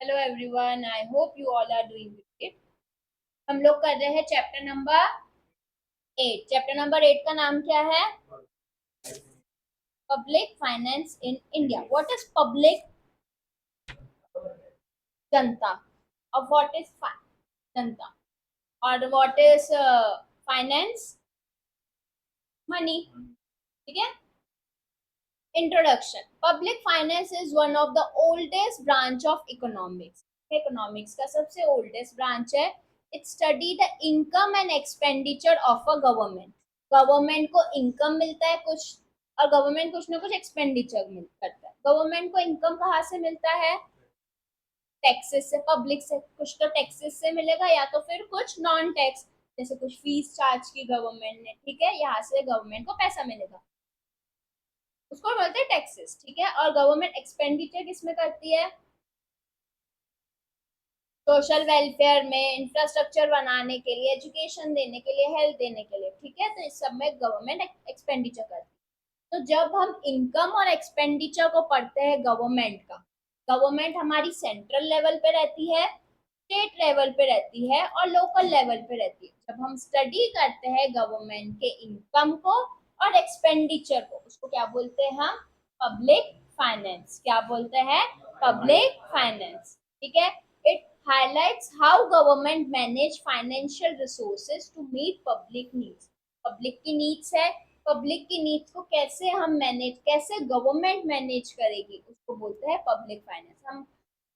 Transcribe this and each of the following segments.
Hello everyone, I hope you all are doing great. हम लोग कर रहे हैं चैप्टर नंबर 8। चैप्टर नंबर 8 का नाम क्या है? Public finance in India. What is public? जनता। और व्हाट इज जनता? और व्हाट इज फाइनेंस? मनी। ठीक है। Introduction. Public finance is one of the oldest branch of economics. Economics का सबसे ओल्डेस्ट ब्रांच है। It study the income and expenditure of a government. Government को income मिलता है कुछ, और गवर्नमेंट कुछ ना कुछ एक्सपेंडिचर करता है। गवर्नमेंट को इनकम कहाँ से मिलता है? टैक्सेस से। पब्लिक से कुछ तो टैक्सेस से मिलेगा, या तो फिर कुछ नॉन टैक्स, जैसे कुछ फीस चार्ज की गवर्नमेंट ने, ठीक है, यहाँ से गवर्नमेंट को पैसा मिलेगा, उसको बोलते हैं टैक्सेस। ठीक है। और गवर्नमेंट एक्सपेंडिचर किसमें करती है? सोशल वेलफेयर में, इंफ्रास्ट्रक्चर बनाने के लिए, एजुकेशन देने के लिए, हेल्थ देने के लिए। ठीक है। तो इस सब में गवर्नमेंट एक्सपेंडिचर करती है। तो जब हम इनकम और एक्सपेंडिचर को पढ़ते हैं गवर्नमेंट का, गवर्नमेंट हमारी सेंट्रल लेवल पे रहती है, स्टेट लेवल पे रहती है और लोकल लेवल पे रहती है। जब हम स्टडी करते हैं गवर्नमेंट के इनकम को और एक्सपेंडिचर को, उसको क्या बोलते हैं हम? Public finance. क्या बोलते हैं? Public finance. ठीक है। It highlights how government manage financial resources to meet public needs। Public की नीड्स है, पब्लिक की नीड्स को कैसे हम मैनेज, कैसे गवर्नमेंट मैनेज करेगी, उसको बोलते हैं पब्लिक फाइनेंस। हम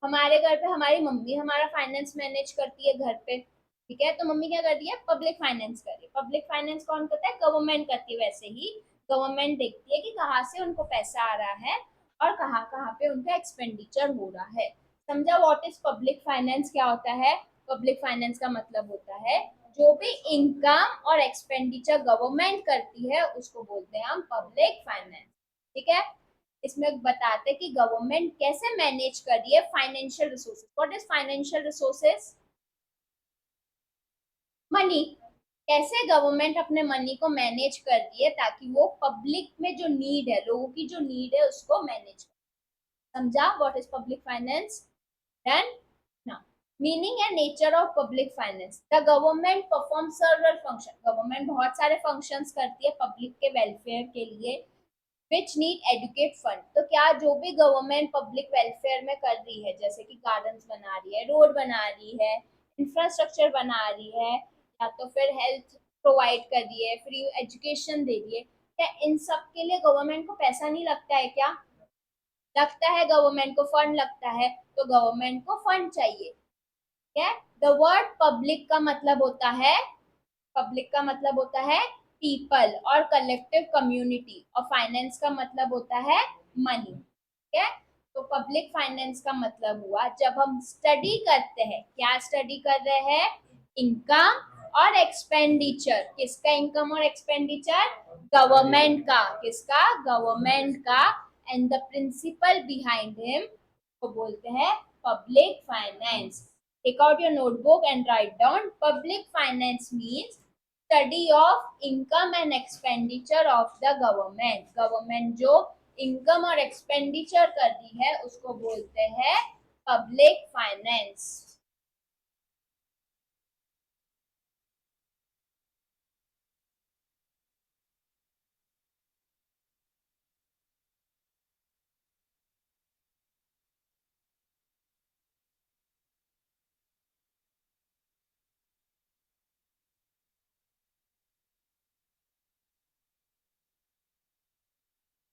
हमारे घर पे हमारी मम्मी हमारा फाइनेंस मैनेज करती है घर पे। ठीक है। तो मम्मी क्या करती है? पब्लिक फाइनेंस कर रही है। पब्लिक फाइनेंस कौन करता है? गवर्नमेंट करती है। वैसे ही गवर्नमेंट देखती है कि कहाँ से उनको पैसा आ रहा है और कहाँ कहाँ पे उनका एक्सपेंडिचर हो रहा है। समझा? What is public finance? क्या होता है पब्लिक फाइनेंस का? मतलब होता है जो भी इनकम और एक्सपेंडिचर गवर्नमेंट करती है उसको बोलते हैं हम पब्लिक फाइनेंस। ठीक है। इसमें बताते हैं कि गवर्नमेंट कैसे मैनेज कर रही है financial resources. What is financial resources? Money. कैसे गवर्नमेंट अपने मनी को मैनेज कर रही है ताकि वो पब्लिक में जो नीड है, लोगों की जो नीड है, उसको मैनेज करे। समझा? What is public finance? Done. now meaning and nature of public finance। the government performs several function। Government बहुत सारे फंक्शंस करती है पब्लिक के वेलफेयर के लिए, विच नीड एडुकेट फंड। तो क्या जो भी गवर्नमेंट पब्लिक वेलफेयर में कर रही है, जैसे कि गार्डन्स बना रही है, रोड बना रही है, इंफ्रास्ट्रक्चर बना रही है, या तो फिर हेल्थ प्रोवाइड कर रही है, फ्री एजुकेशन दे रही है, क्या इन सब के लिए गवर्नमेंट को पैसा नहीं लगता है क्या? लगता है। गवर्नमेंट को फंड लगता है, तो गवर्नमेंट को फंड चाहिए। क्या? द वर्ड पब्लिक का मतलब होता है, पब्लिक का मतलब होता है पीपल और कलेक्टिव कम्युनिटी, और फाइनेंस का मतलब होता है मनी। ठीक है। तो पब्लिक फाइनेंस का मतलब हुआ जब हम स्टडी करते हैं, क्या स्टडी कर रहे हैं? इनकम और एक्सपेंडिचर। किसका इनकम और एक्सपेंडिचर? गवर्नमेंट का। किसका? गवर्नमेंट का। And the principle behind him को बोलते हैं public finance. Take out your notebook and write down public finance means study of income and expenditure of the government। Government जो income और expenditure कर रही है उसको बोलते हैं public finance.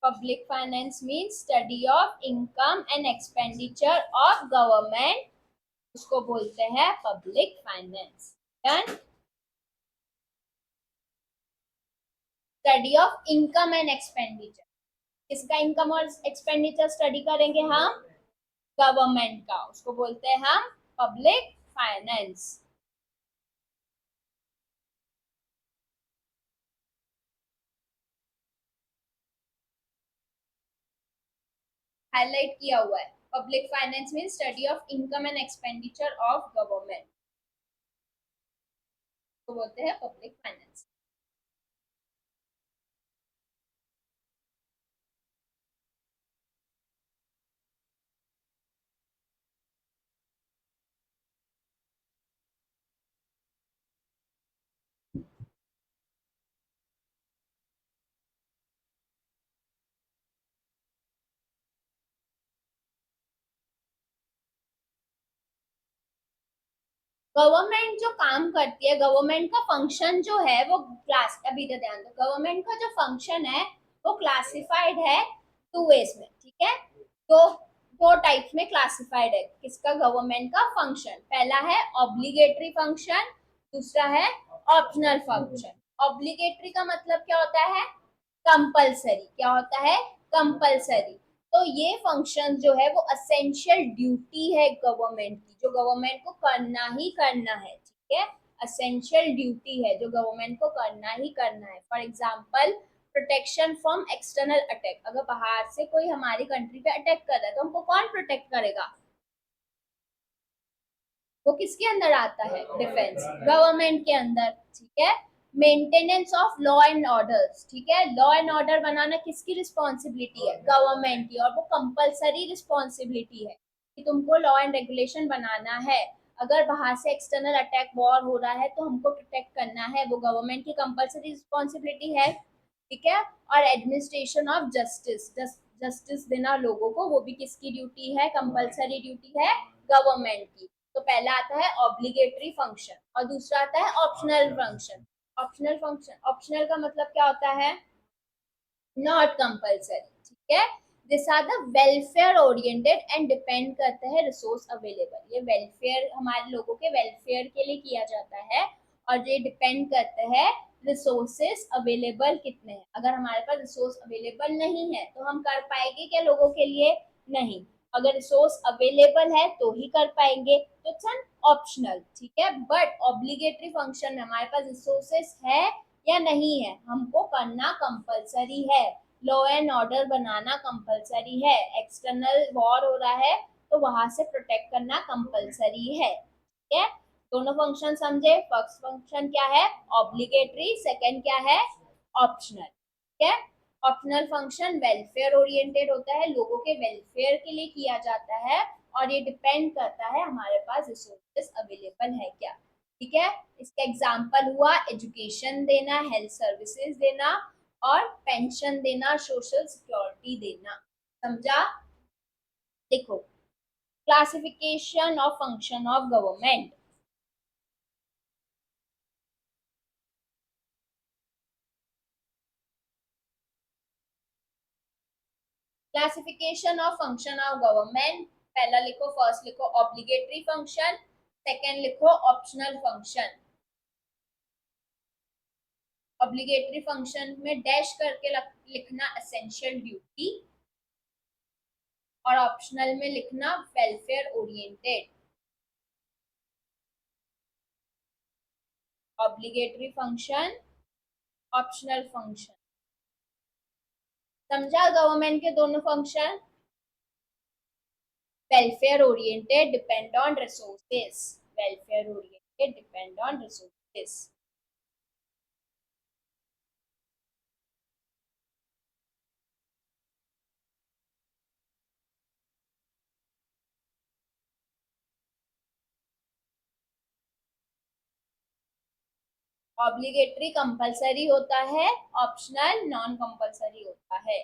Public finance means study of income and expenditure of government, उसको बोलते हैं public finance. Done. Study of income and expenditure. किसका इनकम और एक्सपेंडिचर स्टडी करेंगे हम? गवर्नमेंट का। उसको बोलते हैं हम पब्लिक फाइनेंस। हाईलाइट किया हुआ है। Public finance mean study of income and expenditure of government, को बोलते हैं पब्लिक फाइनेंस। गवर्नमेंट जो काम करती है, गवर्नमेंट का फंक्शन जो है वो क्लास, अभी तो ध्यान दो, गवर्नमेंट का जो फंक्शन है वो क्लासिफाइड है टू वेज में, ठीक है। तो दो टाइप्स में क्लासिफाइड है किसका, गवर्नमेंट का फंक्शन। पहला है ऑब्लिगेटरी फंक्शन, दूसरा है ऑप्शनल फंक्शन। ऑब्लिगेटरी का मतलब क्या होता है, कंपलसरी। क्या होता है, कंपलसरी। तो ये फंक्शन जो है वो असेंशियल ड्यूटी है गवर्नमेंट की, जो गवर्नमेंट को करना ही करना है, ठीक है। असेंशियल ड्यूटी है जो गवर्नमेंट को करना ही करना है। For example, protection from external attack. अगर बाहर से कोई हमारी कंट्री पे अटैक कर रहा है तो हमको कौन प्रोटेक्ट करेगा, वो किसके अंदर आता है, डिफेंस, गवर्नमेंट के अंदर, ठीक है। Maintenance of law and order, ठीक है। लॉ एंड ऑर्डर बनाना किसकी रिस्पॉन्सिबिलिटी है, गवर्नमेंट की, और वो कंपलसरी रिस्पॉन्सिबिलिटी है कि तुमको लॉ एंड रेगुलेशन बनाना है। अगर बाहर से एक्सटर्नल अटैक वॉर हो रहा है तो हमको प्रोटेक्ट करना है, वो गवर्नमेंट की कंपलसरी रिस्पॉन्सिबिलिटी है, ठीक है। और एडमिनिस्ट्रेशन ऑफ जस्टिस, जस्टिस देना लोगों को, वो भी किसकी ड्यूटी है, कंपलसरी ड्यूटी है गवर्नमेंट की। तो पहला आता है ऑब्लिगेटरी फंक्शन और दूसरा आता है optional function. Optional function, optional का मतलब क्या होता है, नॉट कंपल्सरी, ठीक है। This are the welfare oriented and depend करते हैं रिसोर्स अवेलेबल। ये वेलफेयर, हमारे लोगों के वेलफेयर के लिए किया जाता है और ये डिपेंड करते हैं रिसोर्सेस अवेलेबल कितने हैं। अगर हमारे पास रिसोर्स अवेलेबल नहीं है तो हम कर पाएंगे क्या लोगों के लिए, नहीं। अगर रिसोर्स अवेलेबल है तो ही कर पाएंगे, तो इट्स एन ऑप्शनल, ठीक है। बट ऑब्लिगेटरी फंक्शन में हमारे पास रिसोर्सेस है या नहीं है, हमको करना कंपलसरी है। Law and order banana compulsory है, एक्सटर्नल वॉर हो रहा है तो वहां से प्रोटेक्ट करना कंपलसरी है, ठीक है। दोनों फंक्शन समझे, फर्स्ट फंक्शन क्या है, ऑब्लिगेटरी, सेकंड क्या है, ऑप्शनल, ठीक है। ऑप्शनल फंक्शन वेलफेयर ओरिएंटेड होता है, लोगों के वेलफेयर के लिए किया जाता है और ये डिपेंड करता है हमारे पास रिसोर्सेस अवेलेबल है क्या, ठीक है। इसका एग्जाम्पल हुआ एजुकेशन देना, हेल्थ सर्विसेज देना और पेंशन देना, सोशल सिक्योरिटी देना। समझा, देखो, classification of function of government. Classification of function of government, पहला लिखो, फर्स्ट लिखो ऑब्लिगेटरी फंक्शन, सेकंड लिखो ऑप्शनल फंक्शन। ऑब्लिगेटरी फंक्शन में डैश करके लिखना एसेंशियल ड्यूटी और ऑप्शनल में लिखना welfare oriented. Obligatory function, optional function. समझा गवर्नमेंट के दोनों function, welfare oriented, depend on resources, welfare oriented, depend on resources. Obligatory compulsory होता है, ऑप्शनल नॉन कंपलसरी होता है।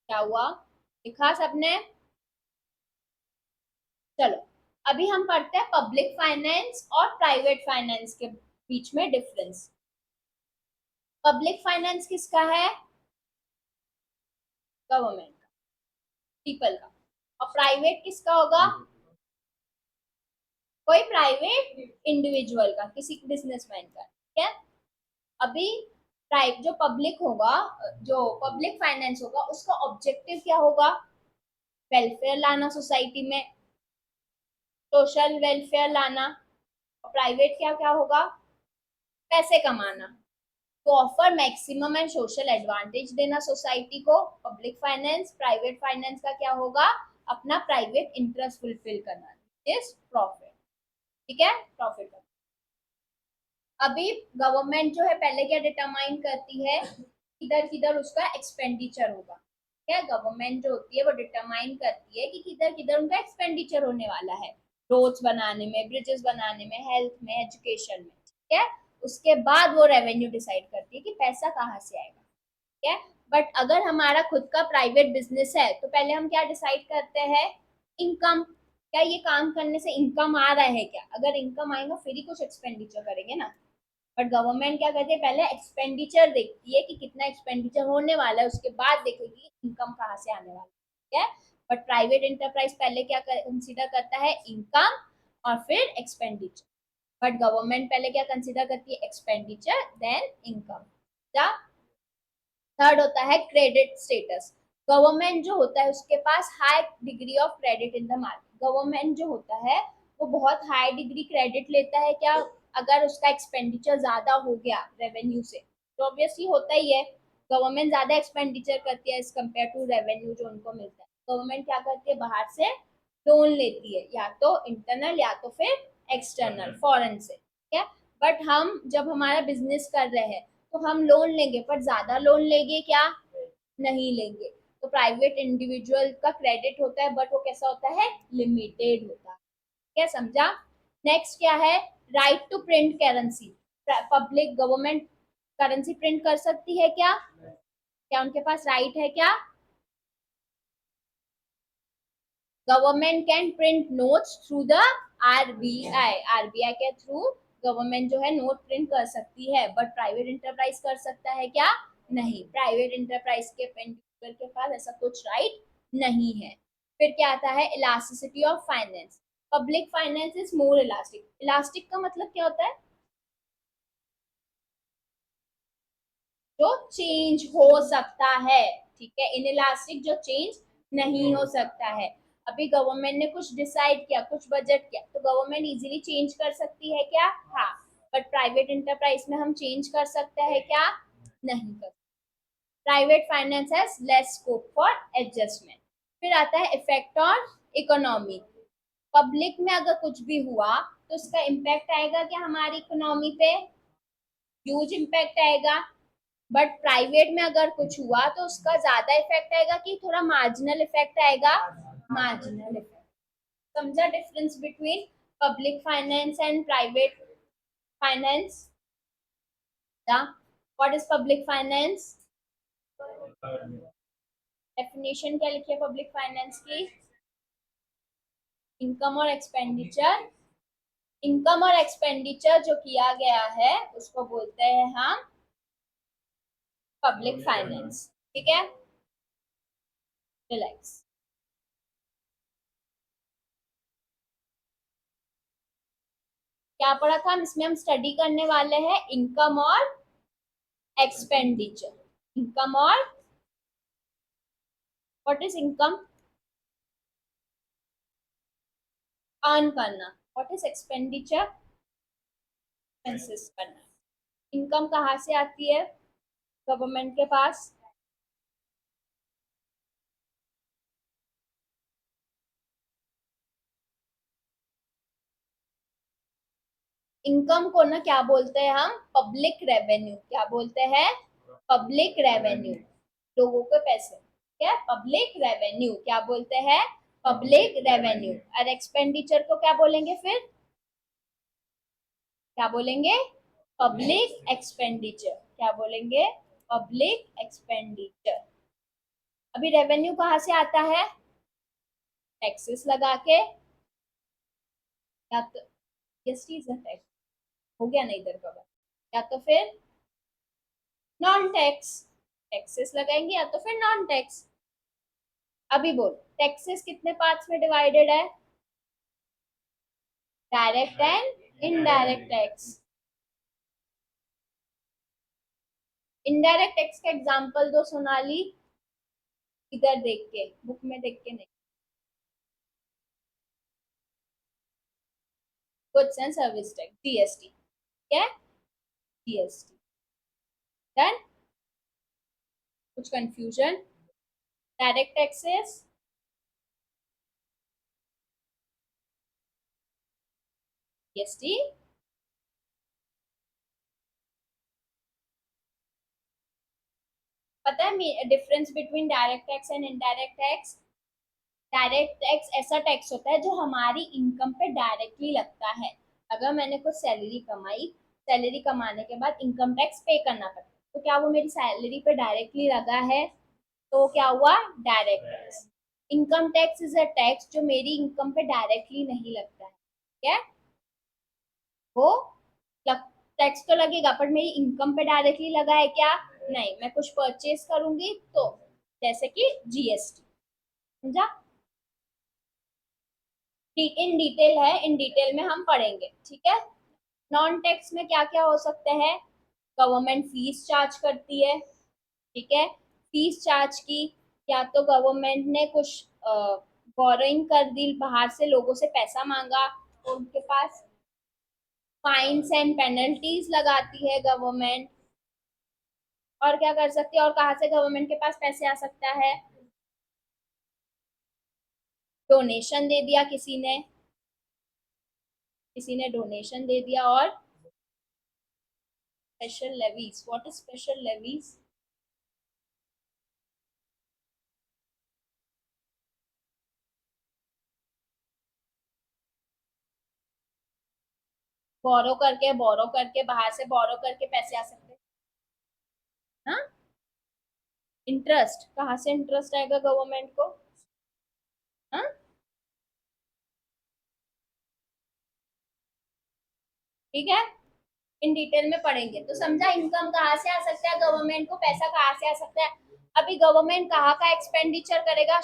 क्या हुआ, लिखा सबने, चलो अभी हम पढ़ते हैं पब्लिक फाइनेंस और प्राइवेट फाइनेंस के बीच में डिफरेंस। पब्लिक फाइनेंस किसका है, गवर्नमेंट का, पीपल का। और प्राइवेट किसका होगा, कोई प्राइवेट इंडिविजुअल का, किसी बिजनेसमैन का, ठीक है। अभी प्राइवेट जो पब्लिक होगा, जो पब्लिक फाइनेंस होगा उसका ऑब्जेक्टिव क्या होगा, वेलफेयर लाना सोसाइटी में, सोशल वेलफेयर लाना। और प्राइवेट क्या क्या होगा, पैसे कमाना, तो offer maximum and social advantage देना सोसाइटी को। पब्लिक फाइनेंस, प्राइवेट फाइनेंस का क्या होगा, अपना प्राइवेट इंटरेस्ट फुलफिल करना, इज प्रॉफिट। ठीक है, प्रॉफिट। अभी गवर्नमेंट जो है पहले क्या डिटरमाइन करती है, किधर किधर उसका एक्सपेंडिचर होगा। क्या गवर्नमेंट जो होती है वो डिटरमाइन करती है कि किधर किधर उनका एक्सपेंडिचर होने वाला है, रोड्स बनाने में, ब्रिजेस बनाने में, हेल्थ में, एजुकेशन में। ठीक है, उसके बाद वो रेवेन्यू डिसाइड करती है कि पैसा कहाँ से आएगा। ठीक है, बट अगर हमारा खुद का प्राइवेट बिजनेस है तो पहले हम क्या डिसाइड करते हैं, इनकम। क्या ये काम करने से इनकम आ रहा है क्या, अगर इनकम आएगा फिर ही कुछ एक्सपेंडिचर करेंगे ना। बट गवर्नमेंट क्या करती है, पहले एक्सपेंडिचर देखती है कि कितना एक्सपेंडिचर होने वाला है, उसके बाद देखेगी इनकम कहाँ से आने वाला है। ठीक है, बट प्राइवेट एंटरप्राइज पहले क्या कंसीडर करता है, इनकम और फिर एक्सपेंडिचर। बट गवर्नमेंट पहले क्या कंसीडर करती है, एक्सपेंडिचर देन इनकम। थर्ड होता है क्रेडिट स्टेटस। गवर्नमेंट जो होता है उसके पास high degree of credit in the market. Government जो होता है वो बहुत हाई डिग्री क्रेडिट लेता है। क्या, अगर उसका एक्सपेंडिचर ज्यादा हो गया रेवेन्यू से, तो ऑब्वियसली होता ही है, गवर्नमेंट ज्यादा एक्सपेंडिचर करती है एज कम्पेयर टू रेवेन्यू जो उनको मिलता है। गवर्नमेंट क्या करती है, बाहर से लोन लेती है, या तो इंटरनल या तो फिर एक्सटर्नल फॉरेन से। ठीक है, बट हम जब हमारा बिजनेस कर रहे हैं तो हम लोन लेंगे, पर ज्यादा लोन लेंगे क्या, नहीं लेंगे। तो प्राइवेट इंडिविजुअल का क्रेडिट होता है बट वो कैसा होता है, लिमिटेड होता है। क्या समझा। नेक्स्ट क्या है, right to print currency. Public government currency print कर सकती है क्या, क्या उनके पास राइट है क्या। Government can print notes through the RBI. RBI के थ्रू गवर्नमेंट जो है नोट प्रिंट कर सकती है, बट प्राइवेट इंटरप्राइज कर सकता है क्या, नहीं। प्राइवेट इंटरप्राइज के इंडिविजुअल के पास ऐसा कुछ राइट नहीं है। फिर क्या आता है, elasticity of finance. Public finance is more elastic. Elastic का मतलब क्या होता है, जो चेंज हो सकता है। ठीक है, इनइलास्टिक जो चेंज नहीं हो सकता है। अभी गवर्नमेंट ने कुछ डिसाइड किया, कुछ बजट किया, तो गवर्नमेंट इजीली चेंज कर सकती है क्या, हाँ। बट प्राइवेट इंटरप्राइज में हम चेंज कर सकते हैं क्या, नहीं कर। Private finance has less scope for adjustment. फिर आता है इफेक्ट ऑन इकोनॉमी। पब्लिक में अगर कुछ भी हुआ तो उसका इम्पैक्ट आएगा क्या हमारी इकोनॉमी पे, ह्यूज इम्पैक्ट आएगा। बट प्राइवेट में अगर कुछ हुआ तो उसका ज्यादा इफेक्ट आएगा कि थोड़ा मार्जिनल इफेक्ट आएगा, मार्जिनल इफेक्ट। समझा difference between public finance and private finance. What is public finance, definition क्या लिखी है पब्लिक फाइनेंस की, इनकम और एक्सपेंडिचर। इनकम और एक्सपेंडिचर जो किया गया है उसको बोलते हैं हम पब्लिक फाइनेंस। ठीक है, रिलैक्स। क्या पढ़ा था हम, इसमें हम स्टडी करने वाले हैं इनकम और एक्सपेंडिचर। इनकम और, व्हाट इज इनकम, अर्न करना। व्हाट इज एक्सपेंडिचर, एक्सपेंसेस करना। इनकम कहाँ से आती है गवर्नमेंट के पास, इनकम को ना क्या बोलते हैं हम, पब्लिक रेवेन्यू। क्या बोलते हैं, पब्लिक रेवेन्यू, लोगों के पैसे। क्या, पब्लिक रेवेन्यू क्या बोलते हैं, पब्लिक रेवेन्यू। और एक्सपेंडिचर को क्या बोलेंगे फिर, क्या बोलेंगे, पब्लिक एक्सपेंडिचर। क्या बोलेंगे, पब्लिक एक्सपेंडिचर। अभी रेवेन्यू कहाँ से आता है, टैक्सेस लगा के, या तो जीएसटी इज टैक्स, हो गया ना इधर का बात, या तो फिर नॉन टैक्स, टैक्सेस लगाएंगे या तो फिर नॉन टैक्स। अभी बोल, टैक्सेस कितने पार्ट्स में डिवाइडेड है, direct and indirect tax. Indirect tax का एग्जांपल दो सोनाली, इधर देख के, बुक में देख के नहीं। Goods and service tax, GST. क्या, जीएसटी। डन, कुछ कंफ्यूजन। Direct taxes, GST. पता है difference between direct tax and indirect tax? Direct tax ऐसा टैक्स होता है जो हमारी इनकम पे डायरेक्टली लगता है। अगर मैंने कुछ सैलरी कमाई, सैलरी कमाने के बाद इनकम टैक्स पे करना पड़ता है, तो क्या वो मेरी सैलरी पे डायरेक्टली लगा है? तो क्या हुआ? Direct tax. Income tax is a tax जो मेरी इनकम पे डायरेक्टली नहीं लगता है। क्या वो लग, टैक्स तो लगेगा पर मेरी इनकम पे डायरेक्टली लगा है क्या? नहीं। मैं कुछ परचेज करूंगी तो, जैसे कि जीएसटी। समझा? ठीक, इन डिटेल है, इन डिटेल में हम पढ़ेंगे, ठीक है। नॉन टैक्स में क्या क्या हो सकते हैं? गवर्नमेंट फीस चार्ज करती है, ठीक है। फीस चार्ज की, या तो गवर्नमेंट ने कुछ बोरोइंग कर दी, बाहर से लोगों से पैसा मांगा तो उनके पास फाइन्स एंड पेनल्टीज लगाती है गवर्नमेंट। और क्या कर सकती है? और कहाँ से गवर्नमेंट के पास पैसे आ सकता है? डोनेशन दे दिया किसी ने डोनेशन दे दिया। और special levies. What is special levies? Borrow करके बाहर से बोरो करके पैसे आ सकते हैं ना। इंटरेस्ट, कहाँ से इंटरेस्ट आएगा गवर्नमेंट को? हाँ, ठीक है। इन डिटेल में पढ़ेंगे तो समझा इनकम कहाँ से आ सकता है, गवर्नमेंट को पैसा कहाँ से आ सकता है। अभी गवर्नमेंट कहाँ का एक्सपेंडिचर करेगा?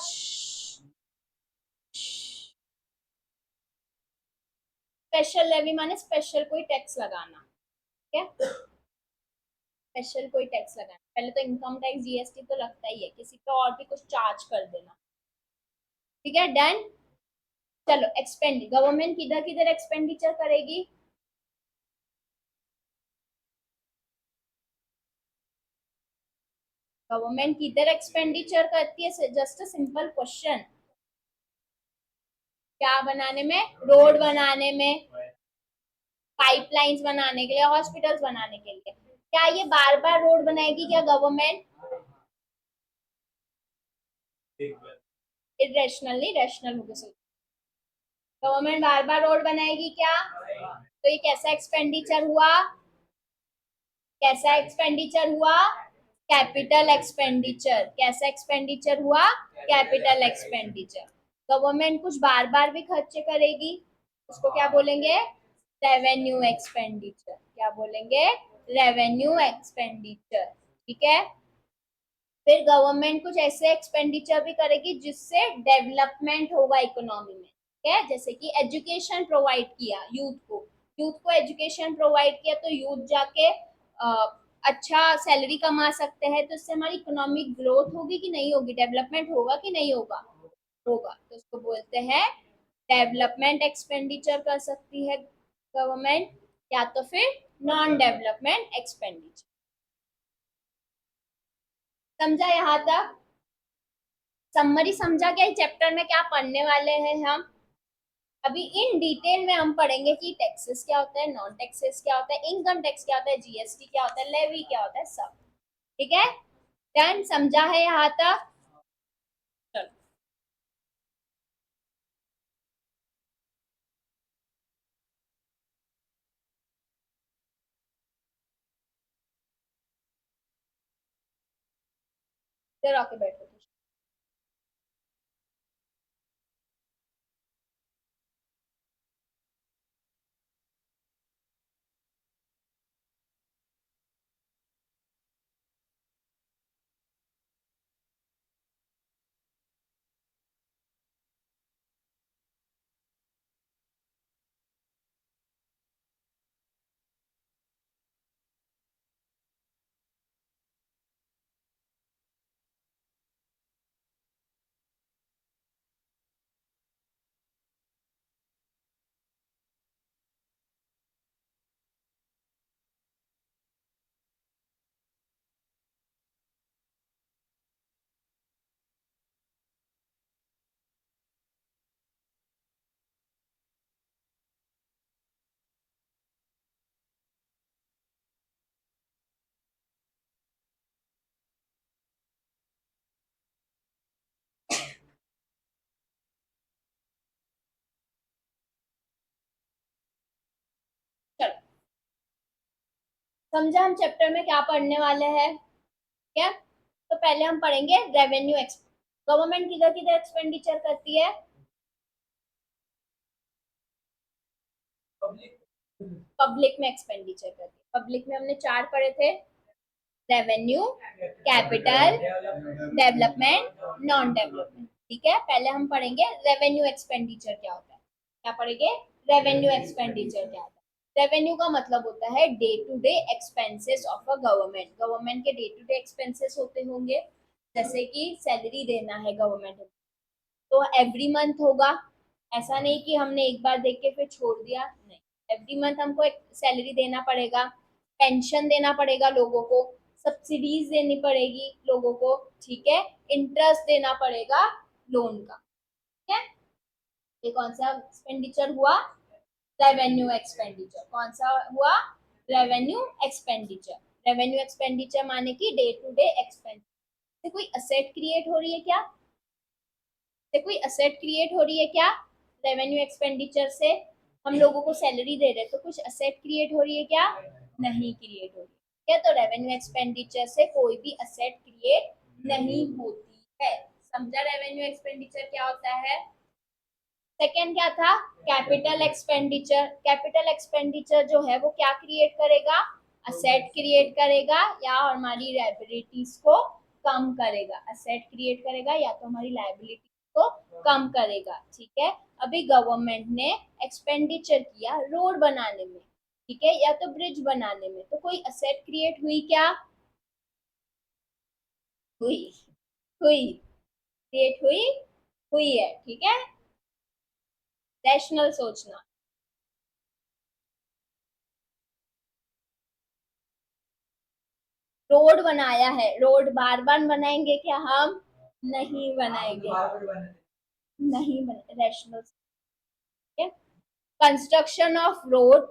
स्पेशल लेवी माने स्पेशल कोई टैक्स लगाना, ठीक है। स्पेशल कोई टैक्स लगाना, पहले तो इनकम टैक्स जीएसटी तो लगता ही है, किसी पे और भी कुछ चार्ज कर देना। ठीक है, डन। चलो, एक्सपेंड गवर्नमेंट किधर किधर एक्सपेंडिचर करेगी? गवर्नमेंट किधर एक्सपेंडिचर करती है? Just a simple question. क्या बनाने में? रोड बनाने में, पाइपलाइंस बनाने के लिए, हॉस्पिटल्स बनाने के लिए। क्या ये बार बार रोड बनाएगी क्या गवर्नमेंट? इरेशनल नहीं, रैशनल होकर सोचो। गवर्नमेंट बार बार रोड बनाएगी क्या? तो ये कैसा एक्सपेंडिचर हुआ? कैसा एक्सपेंडिचर हुआ? Capital expenditure. कैसा एक्सपेंडिचर हुआ? Capital expenditure. गवर्नमेंट कुछ बार बार भी खर्चे करेगी, उसको क्या बोलेंगे? Revenue expenditure. क्या बोलेंगे? Revenue expenditure. ठीक है। फिर गवर्नमेंट कुछ ऐसे एक्सपेंडिचर भी करेगी जिससे डेवलपमेंट होगा इकोनॉमी में, ठीक है। जैसे कि एजुकेशन प्रोवाइड किया यूथ को, यूथ को एजुकेशन प्रोवाइड किया तो यूथ जाके अच्छा सैलरी कमा सकते हैं, तो इससे हमारी इकोनॉमिक ग्रोथ होगी कि नहीं होगी, डेवलपमेंट होगा कि नहीं होगा? होगा। तो उसको बोलते हैं डेवलपमेंट एक्सपेंडिचर कर सकती है गवर्नमेंट, या तो फिर नॉन डेवलपमेंट एक्सपेंडिचर। समझा यहाँ तक? समरी समझा क्या चैप्टर में क्या पढ़ने वाले हैं हम? अभी इन डिटेल में हम पढ़ेंगे कि टैक्सेस क्या होता है, नॉन टैक्सेस क्या होता है, इनकम टैक्स क्या होता है, जीएसटी क्या होता है, लेवी क्या होता है, सब। ठीक है, डन। समझा है यहाँ तक? चलो, इधर आके बैठो। समझा हम चैप्टर में क्या पढ़ने वाले हैं क्या? तो पहले हम पढ़ेंगे रेवेन्यू गवर्नमेंट किधर किधर एक्सपेंडिचर करती है? पब्लिक में एक्सपेंडिचर करती है। पब्लिक में हमने चार पढ़े थे, revenue, capital, development, non development. ठीक है, पहले हम पढ़ेंगे रेवेन्यू एक्सपेंडिचर क्या होता है। क्या पढ़ेंगे? रेवेन्यू एक्सपेंडिचर क्या होता है। रेवेन्यू का मतलब होता है day to day expenses of a government. Government के डे टू डे एक्सपेंसेस होते होंगे, जैसे कि सैलरी देना है गवर्नमेंट, तो एवरी मंथ होगा। ऐसा नहीं कि हमने एक बार देख के फिर छोड़ दिया, नहीं, एवरी मंथ हमको एक सैलरी देना पड़ेगा, पेंशन देना पड़ेगा लोगों को, सब्सिडीज देनी पड़ेगी लोगों को, ठीक है, इंटरेस्ट देना पड़ेगा लोन का। ठीक है, ये कौन सा एक्सपेंडिचर हुआ? Revenue expenditure. कौन सा हुआ? Revenue expenditure. रेवेन्यू एक्सपेंडिचर माने कि डे टू डे एक्सपेंस से कोई असेट क्रिएट हो रही है क्या? से कोई असेट क्रिएट हो रही है क्या? रेवेन्यू एक्सपेंडिचर से हम लोगों को सैलरी दे रहे हैं, तो कुछ असेट क्रिएट हो रही है क्या? नहीं क्रिएट हो रही है। तो रेवेन्यू एक्सपेंडिचर से कोई भी असेट क्रिएट नहीं होती है। समझा रेवेन्यू एक्सपेंडिचर क्या होता है? सेकेंड क्या था? Capital expenditure. कैपिटल एक्सपेंडिचर जो है वो क्या क्रिएट करेगा? असेट क्रिएट करेगा या हमारी लायबिलिटीज को कम करेगा। असेट क्रिएट करेगा या तो हमारी लायबिलिटी को कम करेगा। ठीक है, अभी गवर्नमेंट ने एक्सपेंडिचर किया रोड बनाने में, ठीक है, या तो ब्रिज बनाने में, तो कोई असेट क्रिएट हुई क्या? हुई। हुई। क्रिएट हुई। हुई है, ठीक है, रैशनल सोचना। रोड बनाया है, रोड बार बार बनाएंगे क्या हम? नहीं बनाएंगे, नहीं बने, rational. Construction of road,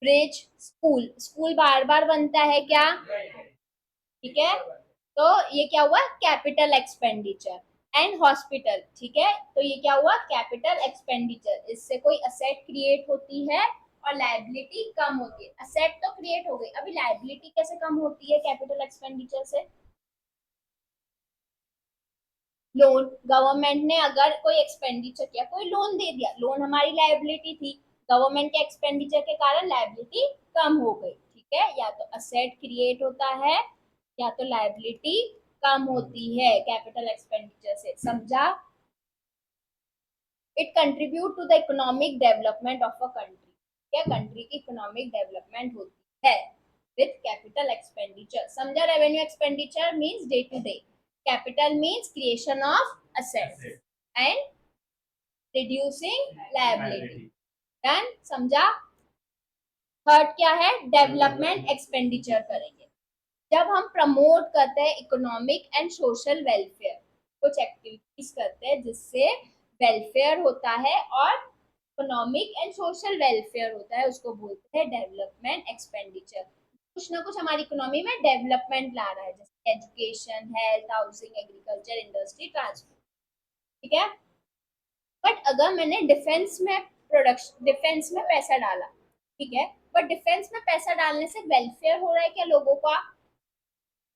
bridge, school. School बार बार बनता है क्या? ठीक है, तो ये क्या हुआ? Capital expenditure. एंड हॉस्पिटल, ठीक है, तो ये क्या हुआ? Capital expenditure. इससे कोई असेट क्रिएट होती है और लायबिलिटी कम होती है। असेट तो क्रिएट हो गई, अभी लायबिलिटी कैसे कम होती है कैपिटल एक्सपेंडिचर से? लोन, गवर्नमेंट ने अगर कोई एक्सपेंडिचर किया, कोई लोन दे दिया, लोन हमारी लायबिलिटी थी, गवर्नमेंट के एक्सपेंडिचर के कारण लायबिलिटी कम हो गई। ठीक है, या तो असेट क्रिएट होता है या तो लायबिलिटी कम होती है कैपिटल एक्सपेंडिचर से। समझा? It contribute to the economic development of a country. क्या कंट्री की इकोनॉमिक डेवलपमेंट होती है विथ कैपिटल एक्सपेंडिचर। समझा? Revenue expenditure means day to day, capital means creation of assets and reducing liability. Done? समझा? Third क्या है? Development expenditure करेंगे जब हम प्रमोट करते हैं इकोनॉमिक एंड सोशल वेलफेयर, कुछ एक्टिविटीज करते हैं जिससे वेलफेयर होता है और इकोनॉमिक एंड सोशल वेलफेयर होता है, उसको बोलते हैं डेवलपमेंट एक्सपेंडिचर। कुछ ना कुछ हमारी इकोनॉमी में डेवलपमेंट ला रहा है, जैसे education, health, housing, agriculture, industry, transport. ठीक है, बट अगर मैंने डिफेंस में पैसा डाला, ठीक है, बट डिफेंस में पैसा डालने से वेलफेयर हो रहा है क्या लोगों का?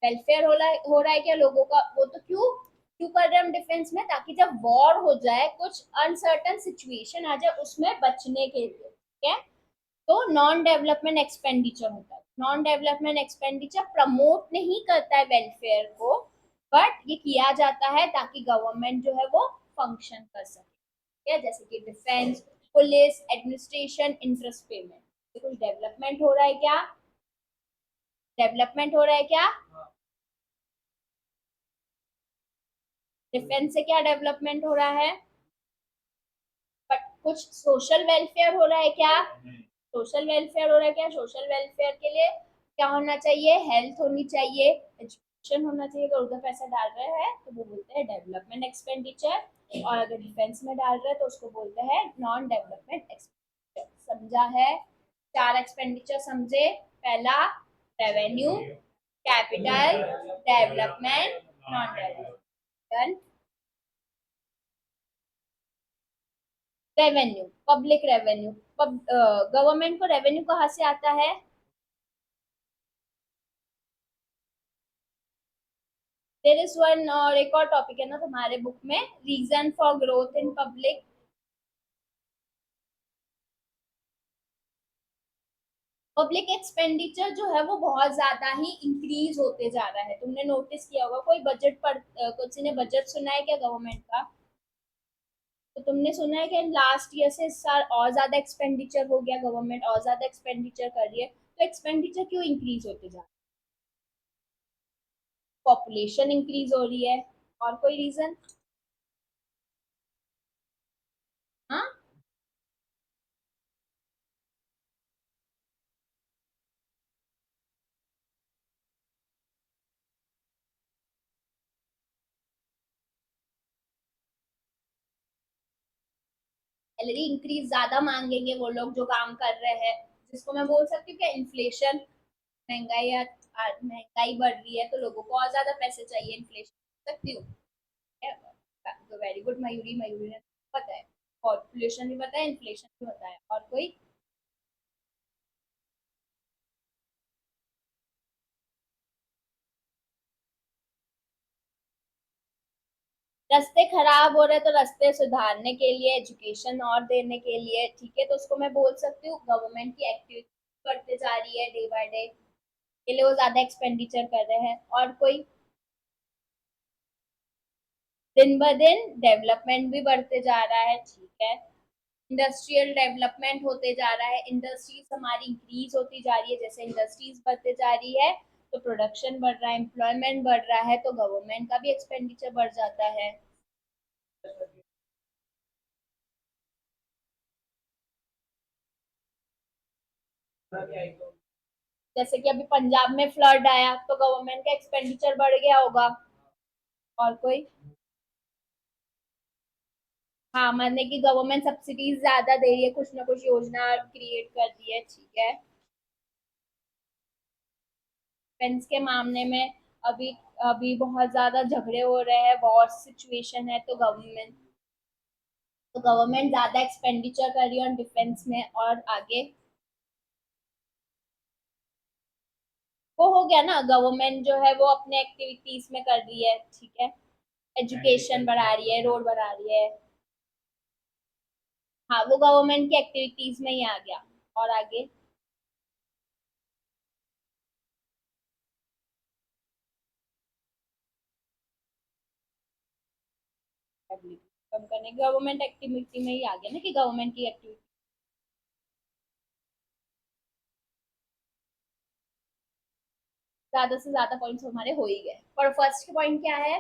वेलफेयर हो रहा है क्या लोगों का? वो तो क्यों क्यों कर रहे हैं हम डिफेंस में? ताकि जब वॉर हो जाए, कुछ अनसर्टन सिचुएशन आ जाए, उसमें बचने के लिए। ठीक है, तो नॉन डेवलपमेंट एक्सपेंडिचर होता है। नॉन डेवलपमेंट एक्सपेंडिचर प्रमोट नहीं करता है वेलफेयर को, बट ये किया जाता है ताकि गवर्नमेंट जो है वो फंक्शन कर सके। या जैसे कि defence, police, administration, interest payment, कुछ डेवलपमेंट हो रहा है क्या? डेवलपमेंट हो रहा है क्या? डिफेंस से क्या डेवलपमेंट हो रहा है? बट कुछ सोशल वेलफेयर हो रहा है क्या? सोशल वेलफेयर हो रहा है क्या? सोशल वेलफेयर के लिए क्या होना चाहिए? हेल्थ होनी चाहिए, एजुकेशन होना चाहिए। अगर उधर पैसा डाल रहे हैं तो वो बोलते हैं डेवलपमेंट एक्सपेंडिचर, और अगर डिफेंस में डाल रहे हैं तो उसको बोलते हैं नॉन डेवलपमेंट एक्सपेंडिचर। समझा है? चार एक्सपेंडिचर समझे? पहला revenue, capital, development, non development. Revenue, public revenue. Government को रेवेन्यू कहाँ से आता है? देयर इज वन और एक और टॉपिक है ना तुम्हारे बुक में, reason for growth in public. Public expenditure जो है वो बहुत ज्यादा ही इंक्रीज होते जा रहा है। तुमने नोटिस किया होगा, कोई बजट पर किसी ने बजट सुना है क्या गवर्नमेंट का? तो तुमने सुना है कि लास्ट ईयर से इस साल और ज्यादा एक्सपेंडिचर हो गया, गवर्नमेंट और ज्यादा एक्सपेंडिचर कर रही है। तो एक्सपेंडिचर क्यों इंक्रीज होते जा रहा है? पॉपुलेशन इंक्रीज हो रही है। और कोई रीजन? हाँ, सैलरी इंक्रीज ज्यादा मांगेंगे वो लोग जो काम कर रहे हैं, जिसको मैं बोल सकती हूँ कि इन्फ्लेशन, महंगाई या महंगाई बढ़ रही है तो लोगों को और ज्यादा पैसे चाहिए, इन्फ्लेशन सकती हूँ। वेरी गुड मयूरी, मयूरी ने पता है, पॉपुलेशन भी पता है, इन्फ्लेशन भी पता है। और कोई? रास्ते खराब हो रहे तो रास्ते सुधारने के लिए, एजुकेशन और देने के लिए, ठीक है, तो उसको मैं बोल सकती हूँ गवर्नमेंट की एक्टिविटी बढ़ते जा रही है डे बाय डे, के लिए वो ज्यादा एक्सपेंडिचर कर रहे हैं। और कोई? दिन ब दिन डेवलपमेंट भी बढ़ते जा रहा है, ठीक है, इंडस्ट्रियल डेवलपमेंट होते जा रहा है, इंडस्ट्रीज हमारी इंक्रीज होती जा रही है, जैसे इंडस्ट्रीज बढ़ते जा रही है तो प्रोडक्शन बढ़ रहा है, एम्प्लॉयमेंट बढ़ रहा है, तो गवर्नमेंट का भी एक्सपेंडिचर बढ़ जाता है। जैसे कि अभी पंजाब में फ्लड आया तो गवर्नमेंट का एक्सपेंडिचर बढ़ गया होगा। और कोई? हाँ, मानने की गवर्नमेंट सब्सिडीज ज्यादा दे रही है, कुछ ना कुछ योजना क्रिएट कर दी है, ठीक है। डिफेंस के मामले में अभी अभी बहुत ज्यादा झगड़े हो रहे हैं, वॉर सिचुएशन है, तो गवर्नमेंट ज्यादा एक्सपेंडिचर कर रही है ऑन डिफेंस में। और आगे वो हो गया ना, गवर्नमेंट जो है वो अपने एक्टिविटीज में कर रही है, ठीक है, एजुकेशन बढ़ा रही है, रोड बढ़ा रही है। हाँ, वो गवर्नमेंट की एक्टिविटीज में ही आ गया। और आगे? कम करने, गवर्नमेंट एक्टिविटी में ही आ गया ना कि गवर्नमेंट की एक्टिविटी। ज्यादा से ज्यादा पॉइंट्स हमारे हो ही गए। पर फर्स्ट पॉइंट क्या है?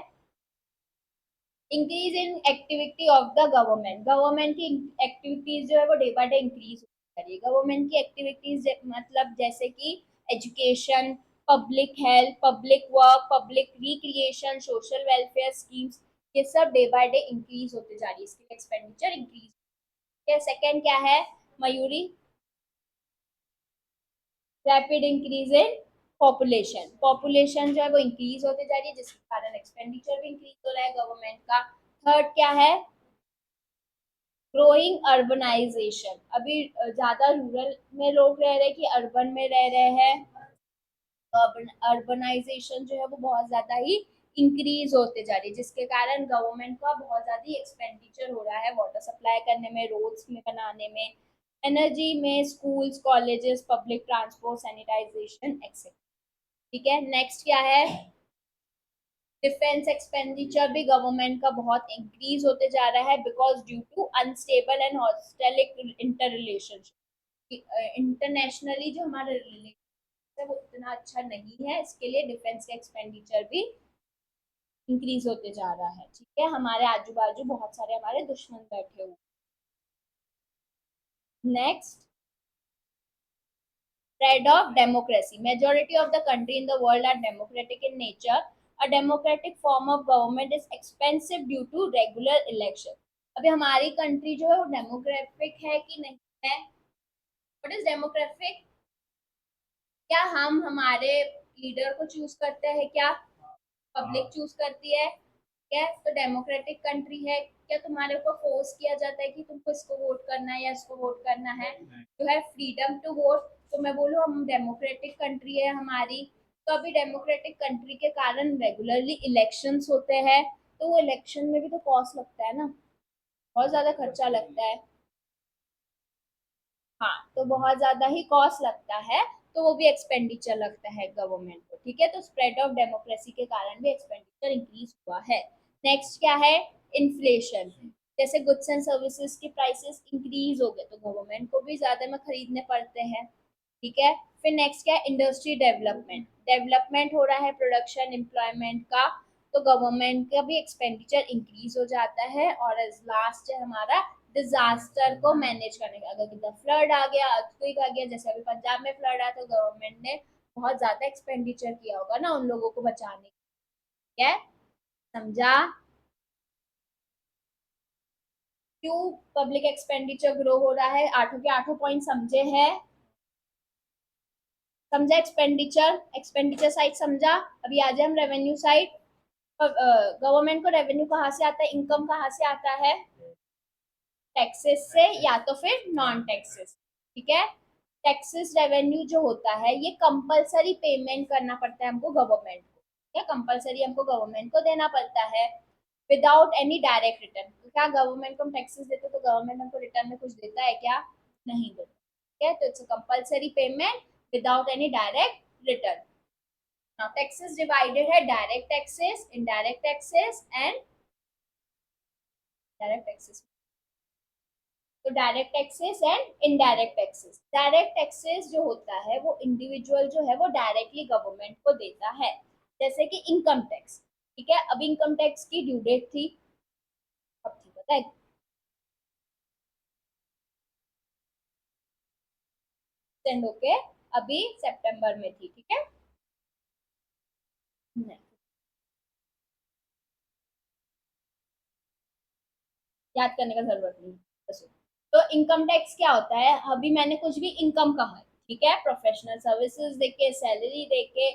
Increase in activity of the government. Government की एक्टिविटीज जो है वो डे बाय डे इंक्रीज होती जा रही है। गवर्नमेंट की एक्टिविटीज मतलब जैसे कि education, public health, public work, public recreation, social welfare schemes, ये सब डे बाय डे इंक्रीज होते जा रही है, इसके एक्सपेंडिचर इंक्रीज। सेकंड क्या है Mayuri? Rapid increase in population. Population जो है वो इंक्रीज होते जा रही है, जिसके कारण एक्सपेंडिचर भी इंक्रीज हो रहा है गवर्नमेंट का। थर्ड क्या है? Growing urbanization. अभी ज्यादा रूरल में लोग रह रहे हैं कि अर्बन में रह रहे हैं, अर्बनाइजेशन जो है वो बहुत ज्यादा ही इंक्रीज होते जा रही है, जिसके कारण गवर्नमेंट का बहुत ज्यादा एक्सपेंडिचर हो रहा है वाटर सप्लाई करने में, रोड्स में बनाने में, एनर्जी में, schools, colleges, public transport, sanitization etcetera. ठीक है, नेक्स्ट क्या है? डिफेंस एक्सपेंडिचर भी गवर्नमेंट का बहुत इंक्रीज होते जा रहा है, because due to unstable and hostile inter relationship. Internationally जो हमारा रिलेशन है वो इतना अच्छा नहीं है, इसके लिए डिफेंस का एक्सपेंडिचर भी इंक्रीज होते जा रहा है, ठीक है। हमारे आजू बाजू बहुत सारे हमारे दुश्मन बैठे हुए। Next, spread of democracy. Majority of the country in the world are democratic in nature. A democratic form of government is expensive due to regular election. अभी हमारी कंट्री जो है वो डेमोक्रेटिक है कि नहीं है? What is democratic? क्या हम हमारे लीडर को चूज करते हैं क्या? पब्लिक चूज करती है क्या? तो डेमोक्रेटिक कंट्री है क्या? तुम्हारे ऊपर फोर्स किया जाता है कि तुमको इसको वोट करना है या इसको वोट करना है? You have freedom to vote. तो मैं बोलूँ हम डेमोक्रेटिक कंट्री है हमारी। तो अभी डेमोक्रेटिक कंट्री के कारण रेगुलरली इलेक्शंस होते हैं, तो वो इलेक्शन में भी तो कॉस्ट लगता है ना, बहुत ज्यादा खर्चा लगता है। हाँ, तो बहुत ज्यादा ही कॉस्ट लगता है, तो वो भी एक्सपेंडिचर लगता है गवर्नमेंट को, ठीक है। तो स्प्रेड ऑफ डेमोक्रेसी के कारण भी एक्सपेंडिचर इंक्रीज हुआ है। नेक्स्ट क्या है, इन्फ्लेशन। जैसे गुड्स एंड सर्विसेज की प्राइसेस इंक्रीज हो गए तो गवर्नमेंट को भी ज्यादा में खरीदने पड़ते हैं, ठीक है। फिर नेक्स्ट क्या है, इंडस्ट्री डेवलपमेंट। डेवलपमेंट हो रहा है प्रोडक्शन एम्प्लॉयमेंट का, तो गवर्नमेंट का भी एक्सपेंडिचर इंक्रीज हो जाता है। और लास्ट है हमारा डिजास्टर को मैनेज करने का। अगर कितना फ्लड आ गया, अर्थक्वेक आ गया, जैसे अभी पंजाब में फ्लड आया, तो गवर्नमेंट ने बहुत ज्यादा एक्सपेंडिचर किया होगा ना उन लोगों को बचाने के लिए। समझा क्यों पब्लिक एक्सपेंडिचर ग्रो हो रहा है? आठों के आठों पॉइंट समझे हैं? समझा एक्सपेंडिचर, एक्सपेंडिचर साइड समझा। अभी आ जाए हम रेवेन्यू साइड। गवर्नमेंट को रेवेन्यू कहाँ से आता है, इनकम कहाँ से आता है? टैक्सेस से या तो फिर नॉन टैक्सेस, ठीक है। टैक्सेस रेवेन्यू जो होता है ये कंपलसरी पेमेंट करना पड़ता है हमको गवर्नमेंट को, या कंपलसरी हमको गवर्नमेंट को देना पड़ता है विदाउट एनी डायरेक्ट रिटर्न। क्या गवर्नमेंट को हम टैक्सेस देते तो गवर्नमेंट हमको रिटर्न में कुछ देता है क्या? नहीं देता, ठीक है। तो it's compulsory payment without any direct return. Now taxes divided है direct taxes, indirect taxes and direct taxes. तो direct taxes and indirect taxes. Direct taxes जो होता है वो इंडिविजुअल जो है वो डायरेक्टली गवर्नमेंट को देता है, जैसे कि इनकम टैक्स, ठीक है। अब इनकम टैक्स की ड्यू डेट थी, अब थी पता है, एक्सटेंड होके अभी सितंबर में थी, ठीक है। नहीं, याद करने का जरूरत नहीं है। तो इनकम टैक्स क्या होता है, अभी मैंने कुछ भी इनकम कहा है, ठीक है, प्रोफेशनल सर्विसेज देके, सैलरी देके,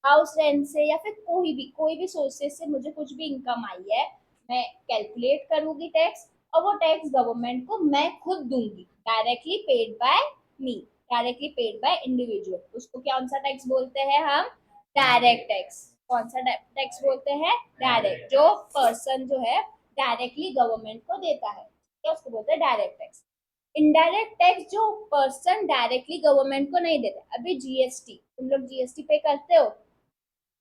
हाउस रेंट से, या फिर कोई भी सोर्सेस से मुझे कुछ भी इनकम आई है, मैं कैलकुलेट करूंगी टैक्स, और वो टैक्स गवर्नमेंट को मैं खुद दूंगी, directly paid by me, directly paid by individual. उसको कौन सा टैक्स बोलते हैं हम? Direct tax. कौन सा टैक्स बोलते हैं? डायरेक्ट, जो पर्सन जो है डायरेक्टली गवर्नमेंट को देता है, क्या उसको बोलते हैं डायरेक्ट टैक्स। इनडायरेक्ट टैक्स जो पर्सन डायरेक्टली गवर्नमेंट को नहीं देता। अभी जीएसटी, तुम लोग जीएसटी पे करते हो,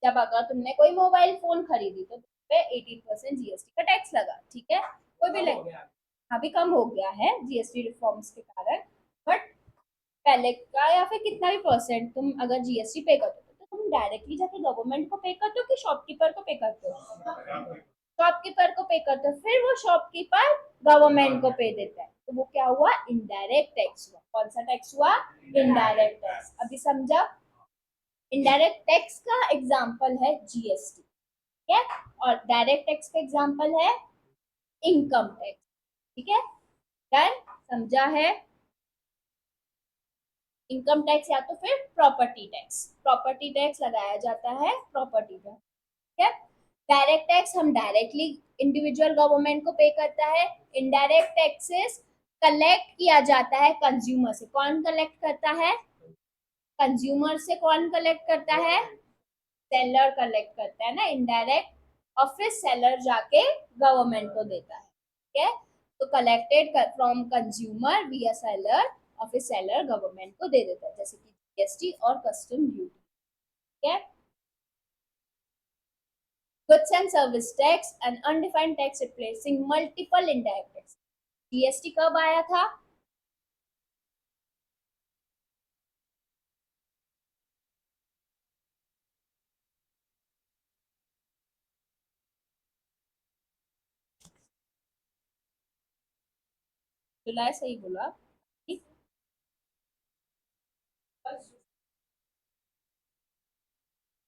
जब अगर तुमने कोई मोबाइल फोन खरीदी तो तुम पे 18% जीएसटी का टैक्स लगा, ठीक है। कोई भी लगा, अभी कम हो गया है जीएसटी रिफॉर्म्स के कारण, बट पहले का या फिर कितना भी परसेंट तुम अगर जीएसटी पे करते हो तो तुम डायरेक्टली जाके गवर्नमेंट को पे करते हो कि शॉपकीपर को पे करते हो? शॉपकीपर को पे करते हो, फिर वो शॉपकीपर गवर्नमेंट को पे देता है, तो वो क्या हुआ? इनडायरेक्ट टैक्स हुआ। कौन सा टैक्स हुआ? Indirect tax. अभी समझा? इनडायरेक्ट टैक्स का एग्जांपल है जीएसटी, ठीक है, और डायरेक्ट टैक्स का एग्जांपल है इनकम टैक्स, ठीक है। डन, समझा है? इनकम टैक्स या तो फिर प्रॉपर्टी टैक्स, प्रॉपर्टी टैक्स लगाया जाता है प्रॉपर्टी पर, ठीक है। डायरेक्ट टैक्स हम डायरेक्टली इंडिविजुअल गवर्नमेंट को पे करता है। इनडायरेक्ट टैक्सेस कलेक्ट किया जाता है कंज्यूमर से। कौन कलेक्ट करता है? कंज्यूमर से। कौन कलेक्ट करता है? सेलर कलेक्ट करता है ना इनडायरेक्ट, और फिर सेलर जाके गवर्नमेंट को देता है, ठीक है। तो कलेक्टेड फ्रॉम कंज्यूमर विया सेलर, और फिर सेलर गवर्नमेंट को दे देता है, जैसे कि जीएसटी और कस्टम ड्यूटी, ठीक है। Goods and service tax, an undefined tax replacing multiple indirect tax. GST कब आया था? जुलाई, सही बोला।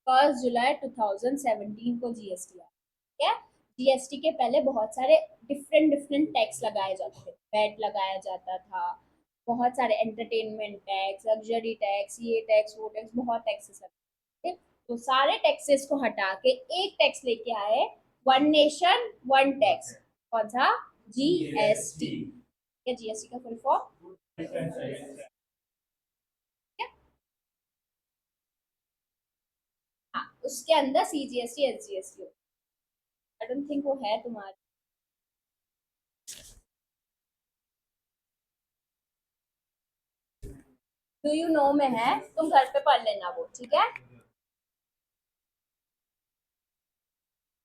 1 जुलाई 2017 को जीएसटी आया, ठीक है। जीएसटी के पहले बहुत सारे डिफरेंट डिफरेंट टैक्स लगाए जाते थे, वैट लगाया जाता था, बहुत सारे एंटरटेनमेंट टैक्स, लग्जरी टैक्स, ये टैक्स वो टैक्स, बहुत टैक्सेस लगते थे। तो सारे टैक्सेस को हटा के एक टैक्स लेके आए, वन नेशन वन टैक्स। कौन सा? जीएसटी। क्या जीएसटी का फुल फॉर्म? उसके अंदर CGST SGST. I don't think वो है तुम्हारे। डू यू नो में है, तुम घर पे पढ़ लेना वो, ठीक है।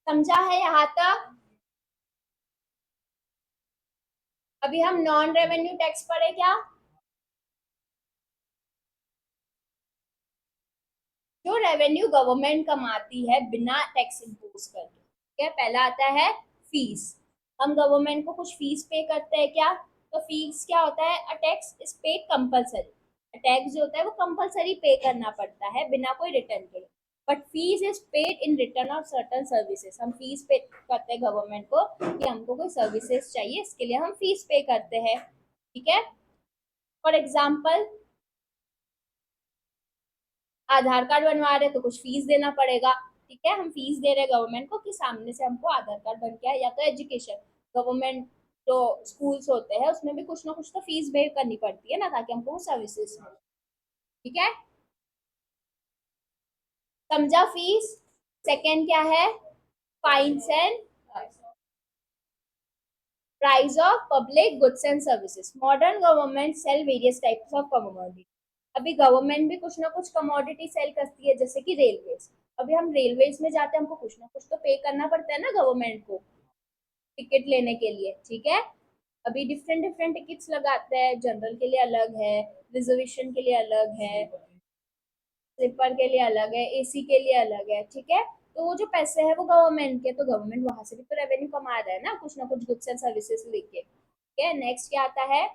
समझा है यहाँ तक? अभी हम नॉन रेवेन्यू टैक्स पढ़े क्या? जो रेवेन्यू गवर्नमेंट कमाती है बिना टैक्स इम्पोज करके, ठीक है। पहला आता है फीस। हम गवर्नमेंट को कुछ फीस पे करते हैं क्या? तो फीस क्या होता है? A tax is paid compulsory. Tax जो होता है वो कंपलसरी पे करना पड़ता है बिना कोई रिटर्न के। But fees is paid in return of certain services. हम फीस पे करते हैं गवर्नमेंट को कि हमको कोई सर्विसेज चाहिए, इसके लिए हम फीस पे करते हैं, ठीक है। फॉर एग्जाम्पल, आधार कार्ड बनवा रहे तो कुछ फीस देना पड़ेगा, ठीक है। हम फीस दे रहे हैं गवर्नमेंट को कि सामने से हमको आधार कार्ड बन गया। या तो एजुकेशन, गवर्नमेंट जो स्कूल्स होते हैं उसमें भी कुछ ना कुछ तो फीस पे करनी पड़ती है ना, ताकि हमको वो सर्विसेज मिले, ठीक है। समझा फीस? सेकेंड क्या है? Fines and price of public goods and services. Modern government sell various types of commodity. अभी गवर्नमेंट भी कुछ ना कुछ कमोडिटी सेल करती है, जैसे कि रेलवेज। अभी हम रेलवेज में जाते हैं, हमको कुछ ना कुछ तो पे करना पड़ता है ना गवर्नमेंट को, टिकट लेने के लिए, ठीक है। अभी डिफरेंट डिफरेंट टिकट्स लगाते हैं, जनरल के लिए अलग है, रिजर्वेशन के लिए अलग है, स्लीपर के लिए अलग है, एसी के लिए अलग है, ठीक है। तो वो जो पैसे है वो गवर्नमेंट के, तो गवर्नमेंट वहां से भी तो रेवेन्यू कमा रहा है ना कुछ गुड्स एंड सर्विसेज लेके, ठीक है। नेक्स्ट क्या आता है?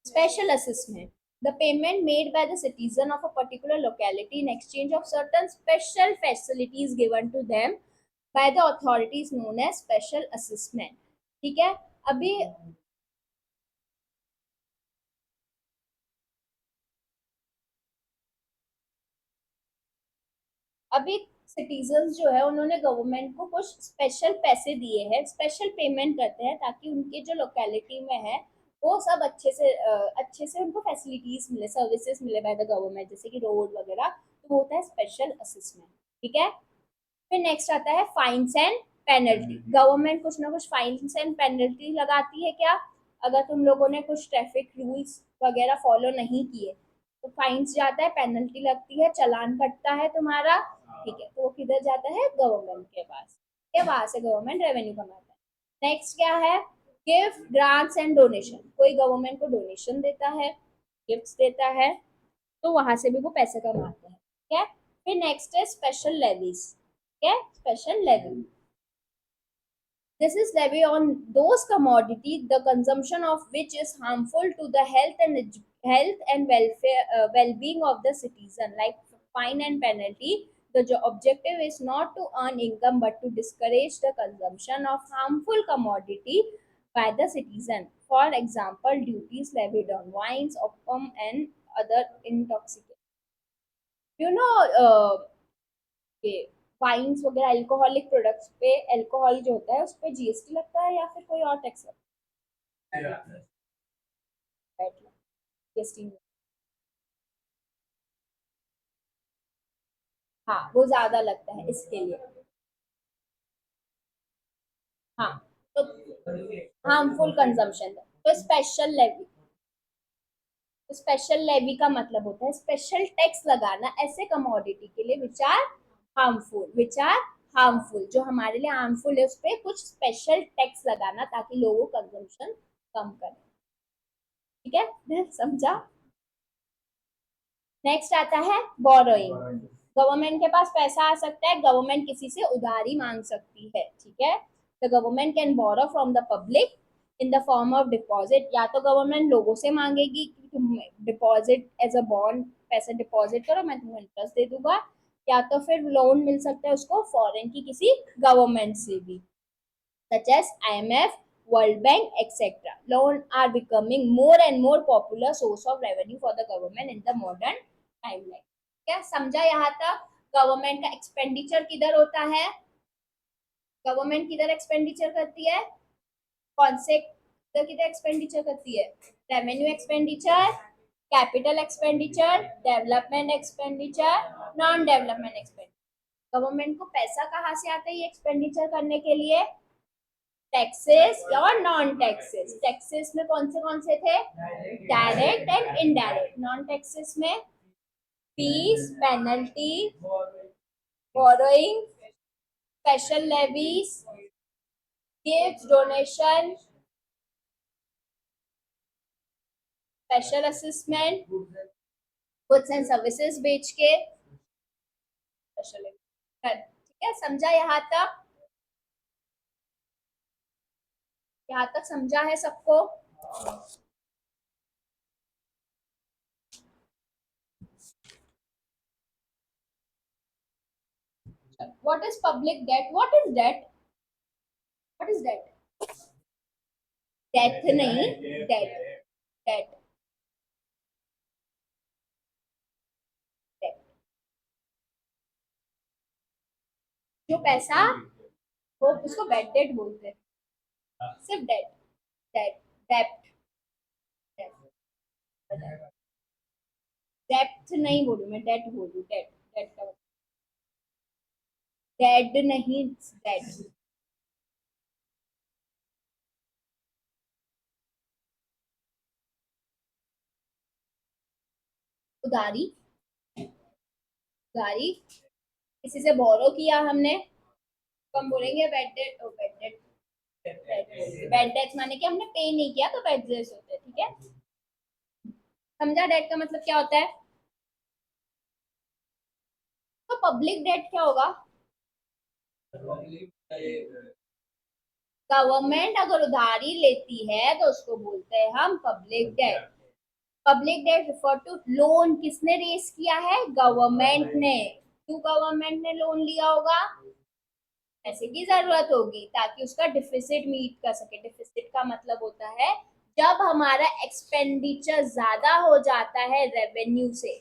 Special assessment. The payment made by the citizen of a particular locality in exchange of certain special facilities given to them by the authorities known as special assessment. ठीक है। अभी अभी सिटीजन जो है उन्होंने गवर्नमेंट को कुछ स्पेशल पैसे दिए हैं, स्पेशल पेमेंट करते हैं, ताकि उनके जो लोकेलिटी में है वो सब अच्छे से उनको फैसिलिटीज मिले, सर्विसेज मिले बाय द गवर्नमेंट, जैसे कि रोड वगैरह। तो वो होता है स्पेशल असिस्टमेंट, ठीक है। फिर नेक्स्ट आता है फाइन्स एंड पेनल्टी। गवर्नमेंट कुछ ना कुछ फाइन्स एंड पेनल्टी लगाती है क्या? अगर तुम लोगों ने कुछ ट्रैफिक रूल्स वगैरह फॉलो नहीं किए तो फाइन्स जाता है, पेनल्टी लगती है, चालान कटता है तुम्हारा, ठीक है। तो वो किधर जाता है? गवर्नमेंट के पास, ठीक है। वहां से गवर्नमेंट रेवेन्यू कमाता है। नेक्स्ट क्या है? Gift, grants and donation. कोई गवर्नमेंट को डोनेशन देता है, गिफ्ट्स देता है, तो वहां से भी वो पैसे कमाते हैं, ठीक है। फिर नेक्स्ट है स्पेशल लेवीज, ठीक है। Special levy, this is levy on those commodity the consumption of which is harmful to the health and welfare well-being of the citizen, like fine and penalty. The objective is not to earn income but to discourage the consumption of harmful commodity by the citizen. For example, duties levied on wines, opium, and other intoxicants. You know, के wines वगैरह alcoholic products पे, alcohol जो होता है उस पे GST लगता है या फिर कोई और टैक्स लगता है? जीएसटी, हाँ वो ज्यादा लगता है इसके लिए। हाँ, तो हार्मफुल कंजम्पशन, तो स्पेशल लेवी। तो स्पेशल लेवी का मतलब होता है स्पेशल टैक्स लगाना ऐसे कमोडिटी के लिए विच आर हार्मफुल, जो हमारे लिए हार्मफुल है उस पर कुछ स्पेशल टैक्स लगाना ताकि लोगों कंजम्पशन कम करें, ठीक है। समझा? नेक्स्ट आता है बोरोइंग। गवर्नमेंट के पास पैसा आ सकता है, गवर्नमेंट किसी से उधारी मांग सकती है, ठीक है। The government can borrow from the public in the form of deposit. या तो गवर्नमेंट लोगों से मांगेगी कि तुम डिपॉजिट एज अ बॉन्ड पैसे डिपॉजिट करो, मैं तुम्हें इंटरेस्ट दे दूंगा। या तो फिर लोन मिल सकता है उसको फॉरेन की किसी गवर्नमेंट से भी, such as IMF, World Bank, etc. Loans are becoming more and more popular source of revenue for the government in the modern timeline. क्या समझा यहाँ तक? गवर्नमेंट का एक्सपेंडिचर किधर होता है? गवर्नमेंट किधर एक्सपेंडिचर करती है? कौन से किधर एक्सपेंडिचर करती है? Revenue expenditure, capital expenditure, development expenditure, non development expenditure. Government को पैसा कहाँ से आता है ये एक्सपेंडिचर करने के लिए? टैक्सेस और नॉन टैक्सेस। टैक्सेस में कौन से थे? Direct and indirect. Non taxes में fees, penalty, borrowing, special levies, gift, donation, special assessment, goods and services बेच के स्पेशल। ठीक है, समझा यहाँ तक? यहाँ तक समझा है सबको? What is public debt? What is debt? What is debt? Death नहीं, debt, debt, debt। जो पैसा, वो उसको बैड डेट बोलते हैं। सिर्फ डेट, डेट, डेप्ट, डेप्थ नहीं बोलू मैं, डेट बोलू, डेट, डेट का डेड नहीं, डेट। उधारी, उधारी, किसी से बोरो किया हमने, तो हम बोलेंगे बैड डेट। ओ बैड डेट, बैड डेट माने कि हमने पे नहीं किया तो बैड डेट होते हैं। ठीक है, समझा डेट का मतलब क्या होता है? तो पब्लिक डेट क्या होगा? गवर्नमेंट अगर उधारी लेती है तो उसको बोलते हैं हम public debt. Public debt refer to loan. किसने रेस किया है? गवर्नमेंट ने। क्यों गवर्नमेंट ने लोन लिया होगा? पैसे की जरूरत होगी ताकि उसका डिफिसिट मीट कर सके। डिफिसिट का मतलब होता है जब हमारा एक्सपेंडिचर ज्यादा हो जाता है रेवेन्यू से।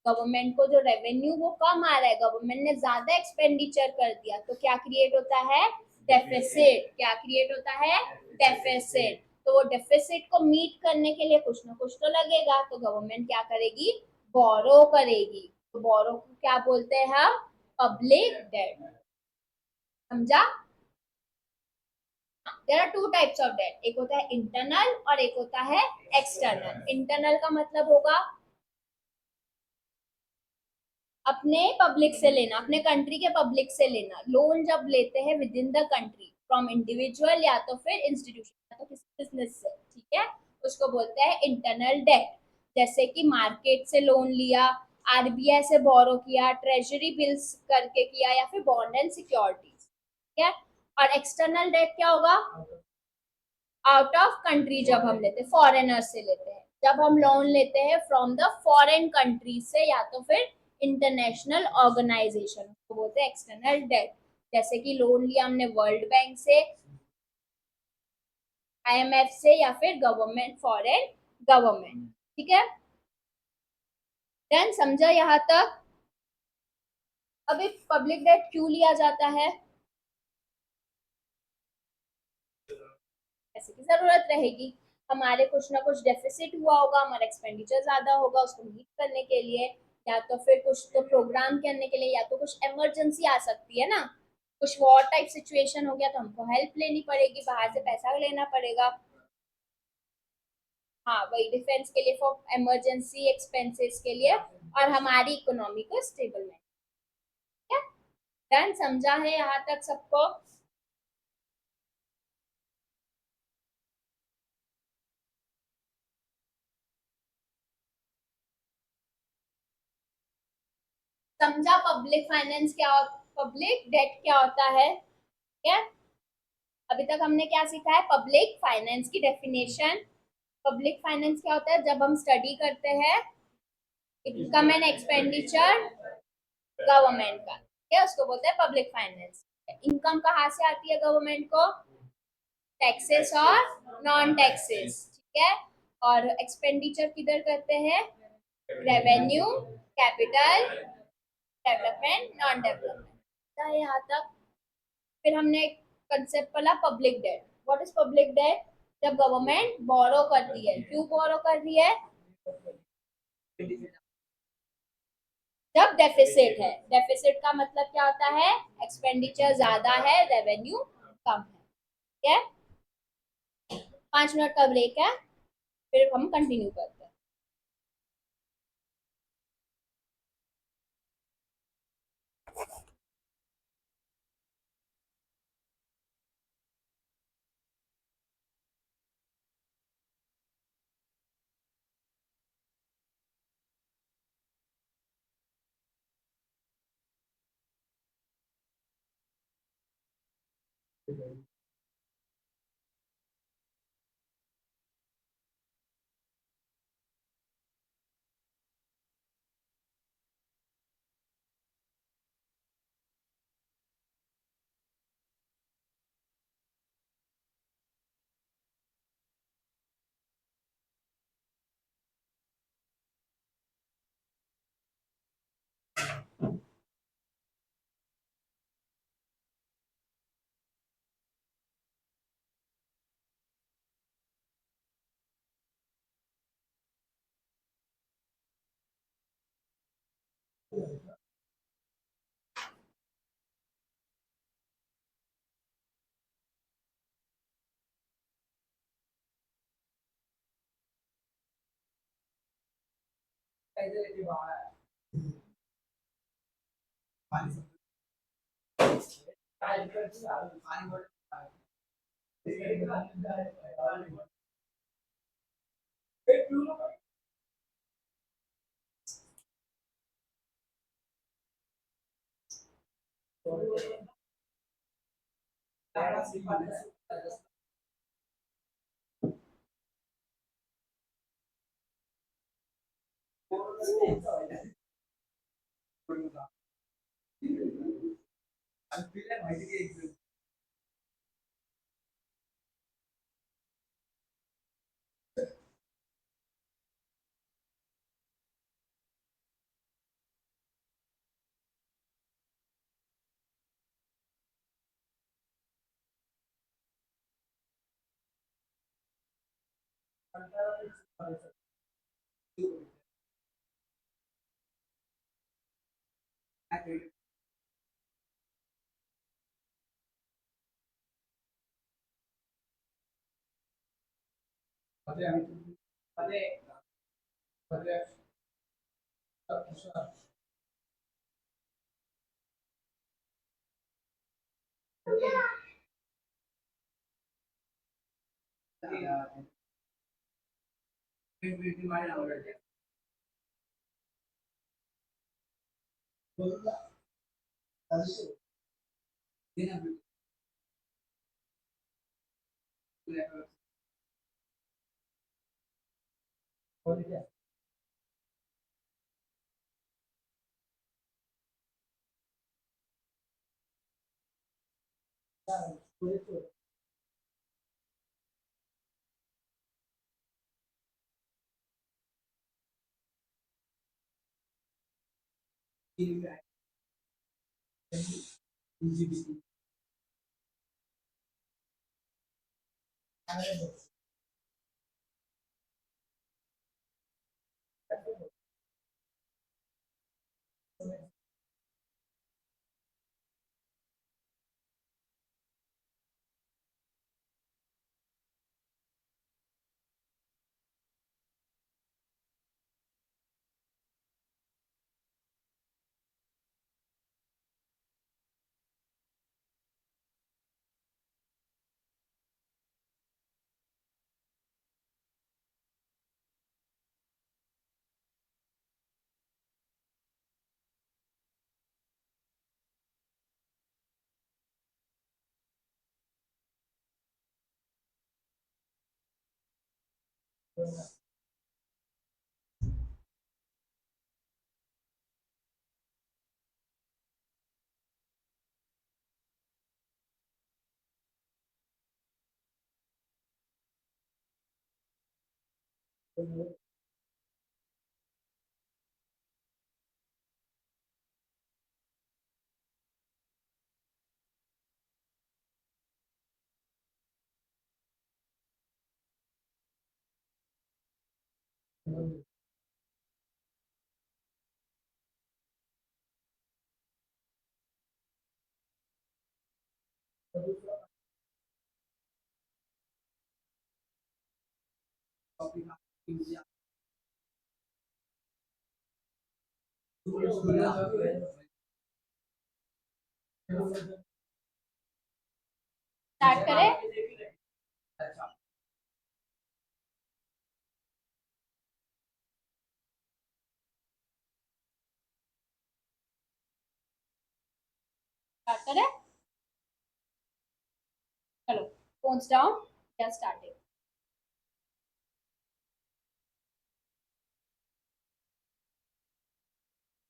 गवर्नमेंट को जो रेवेन्यू वो कम आ रहा है, गवर्नमेंट ने ज्यादा एक्सपेंडिचर कर दिया, तो क्या क्रिएट होता है? डेफिसिट। क्या क्रिएट होता है? डेफिसिट। तो वो डेफिसिट को मीट करने के लिए कुछ ना कुछ तो लगेगा, तो गवर्नमेंट क्या करेगी? बोरो करेगी। तो बोरो को क्या बोलते हैं हम? Public debt. समझा? There are two types of debt, एक होता है इंटरनल और एक होता है एक्सटर्नल। इंटरनल का मतलब होगा अपने पब्लिक से लेना, अपने कंट्री के पब्लिक से लेना। लोन जब लेते हैं with in the country from individual या तो फिर इंस्टीट्यूशन या तो किसी बिजनेस से, ठीक है, उसको बोलते हैं इंटरनल डेट। जैसे कि मार्केट से लोन लिया, आरबीआई से बोरो किया, ट्रेजरी बिल्स करके किया, या फिर बॉन्ड एंड सिक्योरिटीज। ठीक है, और एक्सटर्नल डेट क्या होगा? आउट ऑफ कंट्री जब हम लेते हैं, फॉरेनर से लेते हैं, जब हम लोन लेते हैं फ्रॉम द फॉरेन कंट्री से या तो फिर इंटरनेशनल ऑर्गेनाइजेशन, उसको बोलते हैं एक्सटर्नल डेट। जैसे कि लोन लिया हमने वर्ल्ड बैंक से, आईएमएफ से, या फिर गवर्नमेंट, फॉरेन गवर्नमेंट। ठीक है, देन समझा यहाँ तक? अभी पब्लिक डेट क्यों लिया जाता है? पैसे की जरूरत रहेगी, हमारे कुछ ना कुछ डेफिसिट हुआ होगा, हमारा एक्सपेंडिचर ज्यादा होगा, उसको मीट करने के लिए, या तो फिर कुछ तो प्रोग्राम करने के लिए, या तो कुछ इमरजेंसी आ सकती है ना, कुछ वॉर टाइप सिचुएशन हो गया तो हमको हेल्प लेनी पड़ेगी, बाहर से पैसा लेना पड़ेगा। हाँ, वही डिफेंस के लिए, फॉर इमरजेंसी एक्सपेंसेस के लिए, और हमारी इकोनॉमी को स्टेबल में। ठीक है, डन? समझा है यहाँ तक सबको? समझा पब्लिक फाइनेंस क्या, पब्लिक डेट क्या होता है? ठीक है, अभी तक हमने क्या सीखा है? पब्लिक फाइनेंस की डेफिनेशन। पब्लिक फाइनेंस क्या होता है? जब हम स्टडी करते हैं इनकम एंड एक्सपेंडिचर गवर्नमेंट का, क्या उसको बोलते हैं पब्लिक फाइनेंस। इनकम कहाँ से आती है गवर्नमेंट को? टैक्सेस और नॉन टैक्सेस। ठीक है, और एक्सपेंडिचर किधर करते हैं? Revenue, capital, development, non development. यहाँ तक? फिर हमने एक कंसेप्ट पढ़ा public debt. What is public debt? जब गवर्नमेंट बोरो करती है। क्यों बोरो कर रही है? जब डेफिसिट है, डेफिसिट का मतलब क्या होता है, एक्सपेंडिचर ज्यादा है, रेवेन्यू कम है। ठीक है, 5 मिनट का ब्रेक है, फिर हम कंटिन्यू करते हैं। स्टार्ट करें? स्टार्ट करें? चलो, फोन्स डाउन या starting?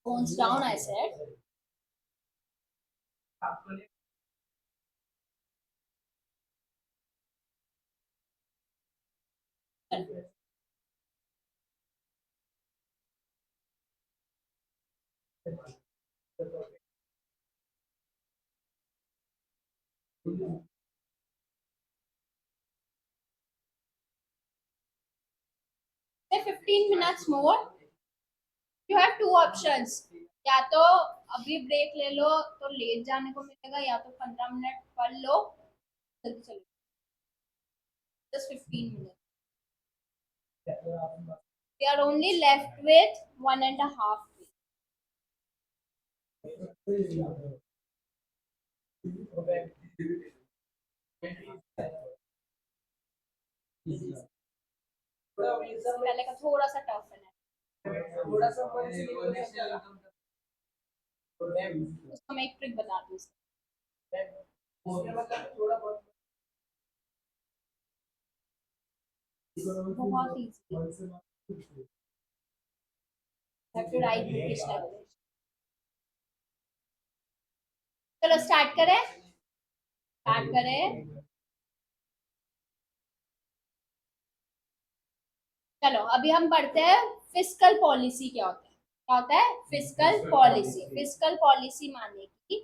Phones down, I said. Say 15 minutes more. You have two options. या तो अभी ब्रेक ले लो तो लेट जाने को मिलेगा, या तो 15 मिनट पढ़ लो, जल्दी चलो। Just 15 minutes. We are only left with 1.5 weeks. पहले का थोड़ा सा टफ है, उसको मैं एक ट्रिक बता दूँ। बहुत easy. Have to write British language. चलो स्टार्ट करें? स्टार्ट करें? चलो अभी हम पढ़ते हैं फिस्कल पॉलिसी क्या होता है। क्या होता है फिस्कल पॉलिसी? फिस्कल पॉलिसी माने की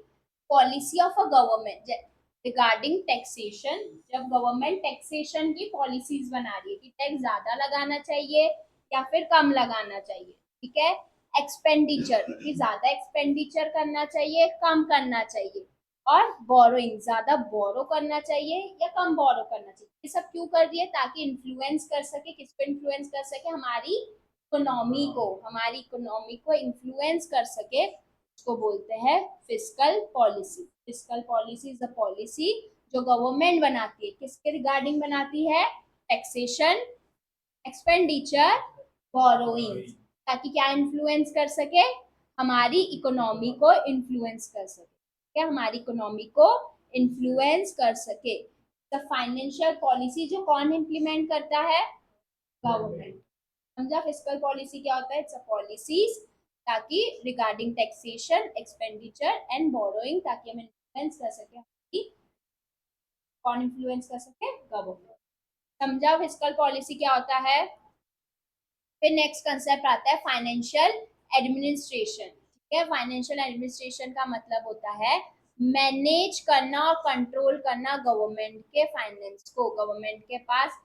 policy of a government regarding taxation. जब गवर्नमेंट टैक्सेशन की पॉलिसीज बना रही है कि टैक्स ज्यादा लगाना चाहिए या फिर कम लगाना चाहिए, ठीक है। एक्सपेंडिचर कि ज्यादा एक्सपेंडिचर करना चाहिए, कम करना चाहिए। और बोरोइंग ज्यादा बोरो करना चाहिए या कम बोरो करना चाहिए। ये सब क्यों कर रही है? ताकि इन्फ्लुएंस कर सके, किसको इन्फ्लुएंस कर सके? हमारी इकोनॉमी को, हमारी इकोनॉमी को इन्फ्लुएंस कर सके। उसको बोलते हैं fiscal policy. Fiscal policy is a policy जो गवर्नमेंट बनाती है। किसके रिगार्डिंग बनाती है? Taxation, expenditure, borrowing. ताकि क्या इन्फ्लुएंस कर सके? हमारी इकोनॉमी को इन्फ्लुएंस कर सके। क्या हमारी इकोनॉमी को इन्फ्लुएंस कर सके। द फाइनेंशियल पॉलिसी जो कौन इम्प्लीमेंट करता है? गवर्नमेंट। समझा फिस्कल पॉलिसी क्या होता है? इट्स अ पॉलिसीज ताकि regarding taxation, expenditure and borrowing, ताकि हम इन्फ्लुएंस कर सके। कौन इन्फ्लुएंस कर सके? गवर्नमेंट। समझा फिस्कल पॉलिसी क्या होता है? फिर नेक्स्ट कंसेप्ट आता है फाइनेंशियल एडमिनिस्ट्रेशन। ठीक है, फाइनेंशियल एडमिनिस्ट्रेशन का मतलब होता है मैनेज करना और कंट्रोल करना गवर्नमेंट के फाइनेंस को। गवर्नमेंट के पास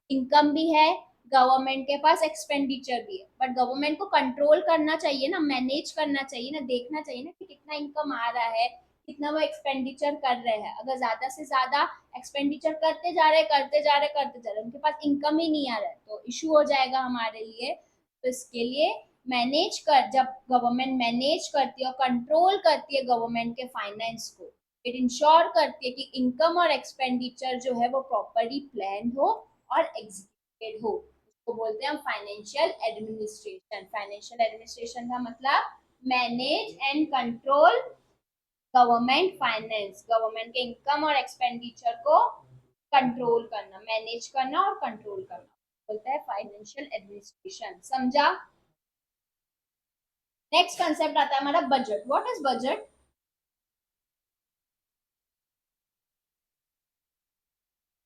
इनकम भी है, गवर्नमेंट के पास एक्सपेंडिचर भी है, बट गवर्नमेंट को कंट्रोल करना चाहिए ना, मैनेज करना चाहिए ना, देखना चाहिए ना कि कितना इनकम आ रहा है, कितना वो एक्सपेंडिचर कर रहे हैं। अगर ज्यादा से ज्यादा एक्सपेंडिचर करते जा रहे करते जा रहे करते जा रहे, उनके पास इनकम ही नहीं आ रहा है तो इशू हो जाएगा हमारे लिए। तो इसके लिए मैनेज कर, जब गवर्नमेंट मैनेज करती है और कंट्रोल करती है गवर्नमेंट के फाइनेंस को, इट इंश्योर करती है कि इनकम और एक्सपेंडिचर जो है वो प्रॉपरली प्लान हो और एग्जीक्यूटेड हो। उसको बोलते हैं हम फाइनेंशियल एडमिनिस्ट्रेशन। फाइनेंशियल एडमिनिस्ट्रेशन का मतलब manage and control government finance, government के इनकम और एक्सपेंडिचर को कंट्रोल करना, मैनेज करना और कंट्रोल करना बोलता है फाइनेंशियल एडमिनिस्ट्रेशन। समझा? नेक्स्ट कंसेप्ट आता है हमारा बजट। What is budget?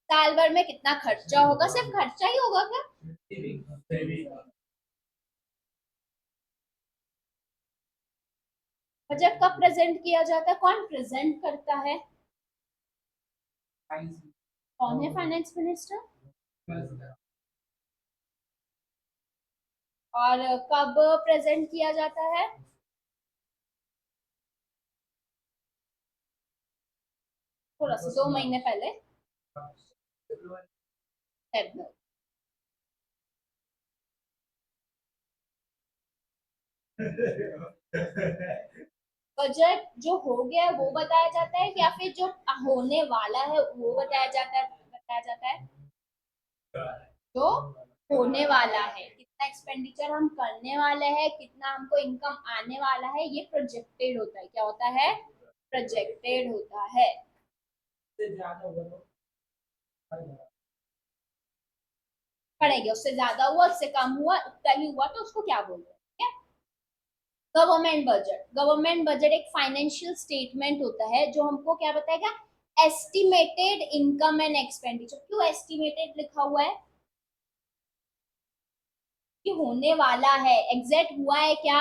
साल भर में कितना खर्चा होगा? सिर्फ खर्चा ही होगा क्या? बजट कब प्रेजेंट किया जाता है? कौन प्रेजेंट करता है? कौन है फाइनेंस मिनिस्टर? और कब प्रेजेंट किया जाता है? थोड़ा सा 2 महीने पहले, फेब्रुअरी। बजट जो हो गया है वो बताया जाता है, या फिर जो होने वाला है वो बताया जाता है। जो होने वाला है, कितना एक्सपेंडिचर हम करने वाले हैं, कितना हमको इनकम आने वाला है, ये प्रोजेक्टेड होता है। क्या होता है? प्रोजेक्टेड होता है। पढ़ेंगे, उससे ज्यादा हुआ, उससे कम हुआ, उतना ही हुआ, तो उसको क्या बोलते हैं? ठीक है। गवर्नमेंट बजट, गवर्नमेंट बजट एक फाइनेंशियल स्टेटमेंट होता है जो हमको क्या बताएगा? Estimated income and expenditure. क्यों एस्टिमेटेड लिखा हुआ है? कि होने वाला है, एग्जैक्ट हुआ है क्या?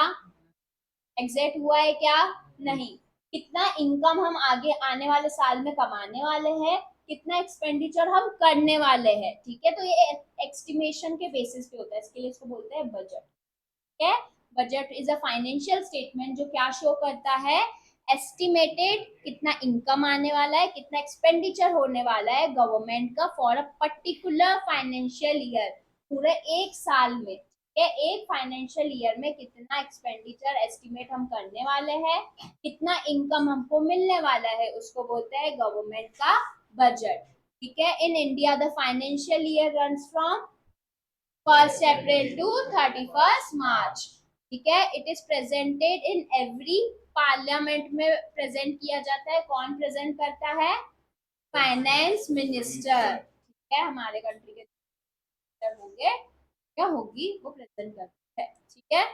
एग्जैक्ट हुआ है क्या? नहीं। कितना इनकम हम आगे आने वाले साल में कमाने वाले हैं, कितना एक्सपेंडिचर हम करने वाले हैं। ठीक है, तो ये एस्टिमेशन के बेसिस पे होता है, इसके लिए इसको बोलते हैं बजट। ठीक है। Budget is a financial statement जो क्या शो करता है? एस्टिमेटेड कितना इनकम आने वाला है, कितना एक्सपेंडिचर होने वाला है गवर्नमेंट का for a particular financial year, पूरे एक साल में। एक फाइनेंशियल ईयर में कितना एक्सपेंडिचर एस्टिमेट हम करने वाले हैं, कितना इनकम हमको मिलने वाला है, उसको बोलते हैं गवर्नमेंट का बजट। ठीक है। In India the financial year runs from 1 April to 31 March. ठीक है। It is presented in every parliament में प्रेजेंट किया जाता है। कौन प्रेजेंट करता है? Finance minister. ठीक है, हमारे कंट्री के मिनिस्टर होंगे, क्या होगी, वो प्रेजेंट करते हैं। ठीक है।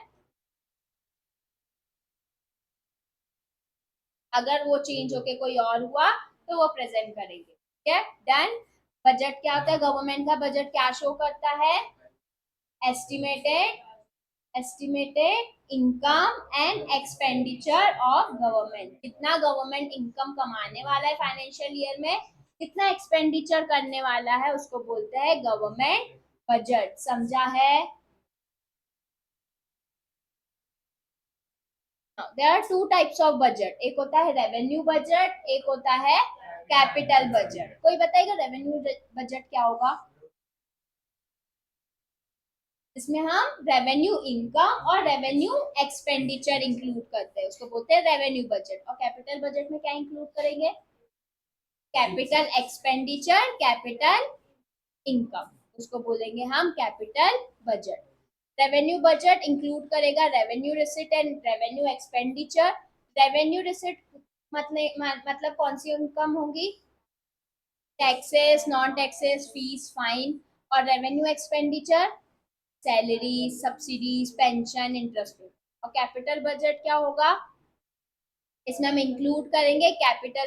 अगर वो चेंज होके कोई और हुआ तो वो प्रेजेंट करेंगे। ठीक है, डन। बजट क्या होता है? गवर्नमेंट का बजट क्या शो करता है? Estimated income and expenditure of government. कितना गवर्नमेंट इनकम कमाने वाला है फाइनेंशियल ईयर में, कितना एक्सपेंडिचर करने वाला है, उसको बोलते हैं गवर्नमेंट बजट। समझा है? There are two types of budget. एक होता है रेवेन्यू बजट, एक होता है कैपिटल बजट। कोई बताएगा रेवेन्यू बजट क्या होगा? इसमें हम रेवेन्यू इनकम और रेवेन्यू एक्सपेंडिचर इंक्लूड करते हैं, उसको बोलते हैं रेवेन्यू बजट। और कैपिटल बजट में क्या इंक्लूड करेंगे? कैपिटल एक्सपेंडिचर, कैपिटल इनकम, उसको बोलेंगे हम capital budget. Revenue budget include करेगा revenue receipt and revenue expenditure. Revenue receipt मतलब कौन सी इनकम होगी? Taxes, non taxes, fees, fine. और revenue expenditure salary, subsidies, pension, interest. और कैपिटल बजट क्या होगा? इसमें हम इंक्लूड करेंगे कैपिटल